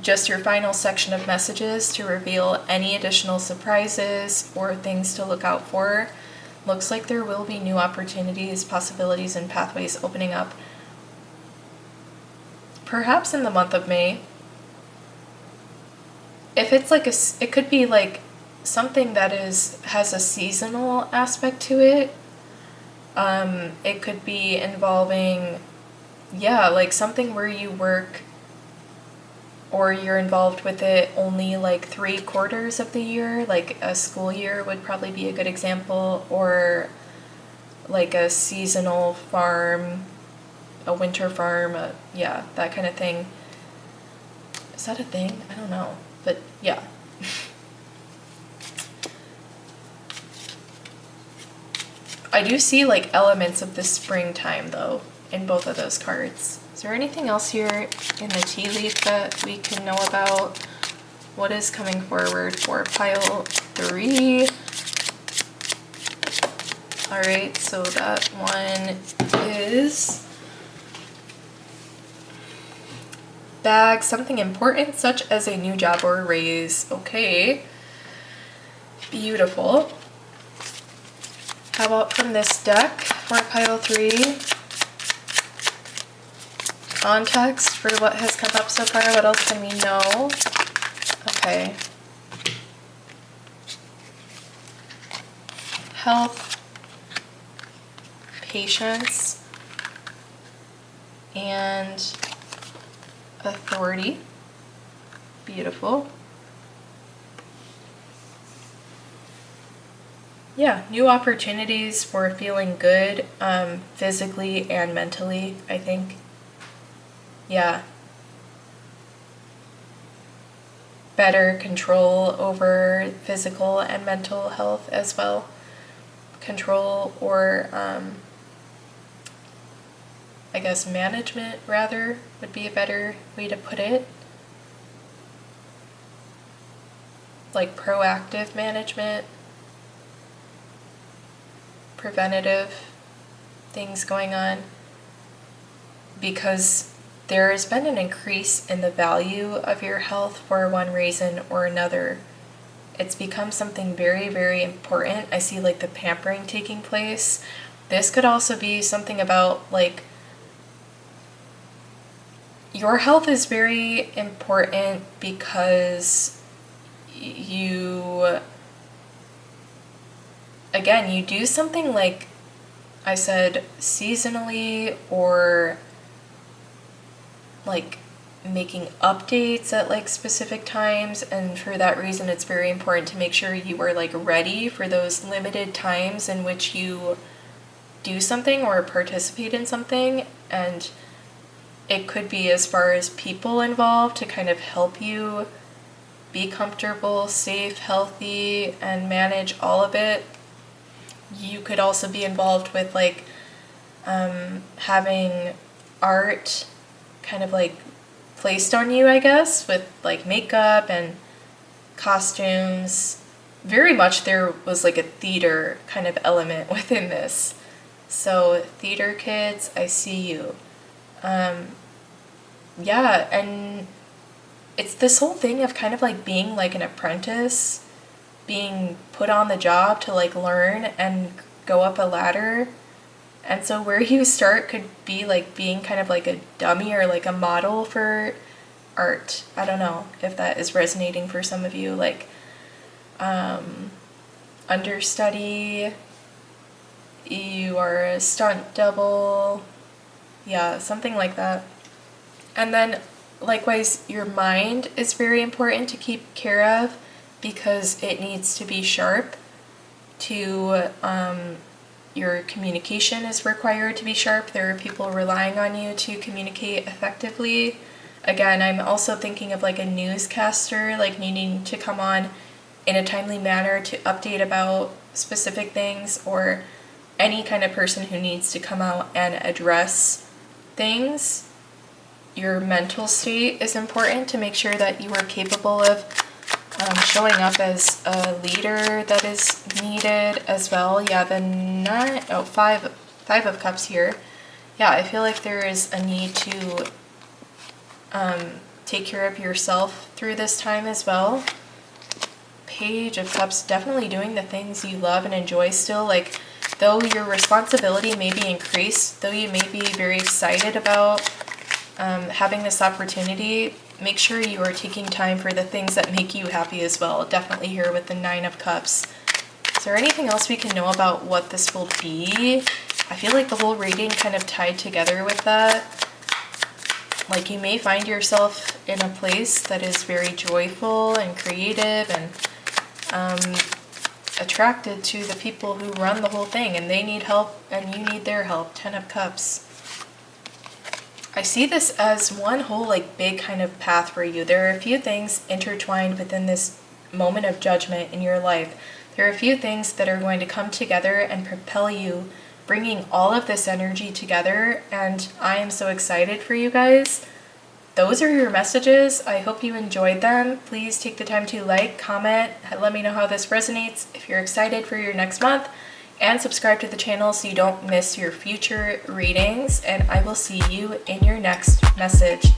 just your final section of messages to reveal any additional surprises or things to look out for. Looks like there will be new opportunities, possibilities, and pathways opening up. Perhaps in the month of May. If it's like it could be like something that has a seasonal aspect to it. It could be involving, like something where you work or you're involved with it only like 3/4 of the year, like a school year would probably be a good example, or like a seasonal farm, a winter farm, that kind of thing. Is that a thing? I don't know, but yeah. I do see like elements of the springtime though in both of those cards. Is there anything else here in the tea leaf that we can know about? What is coming forward for pile 3? Alright, so that one is bag, something important such as a new job or a raise. Okay, beautiful. How about from this deck for pile 3? Context for what has come up so far. What else can we know? Okay. Health, patience, and authority. Beautiful. Yeah, new opportunities for feeling good, physically and mentally, I think. Yeah. Better control over physical and mental health as well. Control, or I guess management rather would be a better way to put it. Like proactive management, preventative things going on, because there has been an increase in the value of your health for one reason or another. It's become something very, very important. I see like the pampering taking place. This could also be something about like your health is very important because you do something like I said seasonally, or like making updates at like specific times, and for that reason it's very important to make sure you are like ready for those limited times in which you do something or participate in something. And it could be as far as people involved to kind of help you be comfortable, safe, healthy, and manage all of it. You could also be involved with like having art kind of like placed on you, I guess, with like makeup and costumes. Very much there was like a theater kind of element within this. So theater kids, I see you. Yeah, and it's this whole thing of kind of like being like an apprentice, being put on the job to like learn and go up a ladder. And so where you start could be like being kind of like a dummy or like a model for art. I don't know if that is resonating for some of you, like understudy, you are a stunt double, yeah, something like that. And then likewise, your mind is very important to keep care of because it needs to be sharp. Your communication is required to be sharp. There are people relying on you to communicate effectively. Again, I'm also thinking of like a newscaster, like needing to come on in a timely manner to update about specific things, or any kind of person who needs to come out and address things. Your mental state is important to make sure that you are capable of showing up as a leader that is needed as well. Yeah, five of cups here. Yeah, I feel like there is a need to take care of yourself through this time as well. Page of Cups, definitely doing the things you love and enjoy still. Like, though your responsibility may be increased, though you may be very excited about having this opportunity, make sure you are taking time for the things that make you happy as well. Definitely here with the 9 of Cups. Is there anything else we can know about what this will be? I feel like the whole reading kind of tied together with that. Like, you may find yourself in a place that is very joyful and creative and attracted to the people who run the whole thing, and they need help and you need their help. 10 of Cups. I see this as one whole like big kind of path for you. There are a few things intertwined within this moment of judgment in your life. There are a few things that are going to come together and propel you, bringing all of this energy together, and I am so excited for you guys. Those are your messages. I hope you enjoyed them. Please take the time to like, comment, let me know how this resonates, if you're excited for your next month, and subscribe to the channel so you don't miss your future readings, and I will see you in your next message.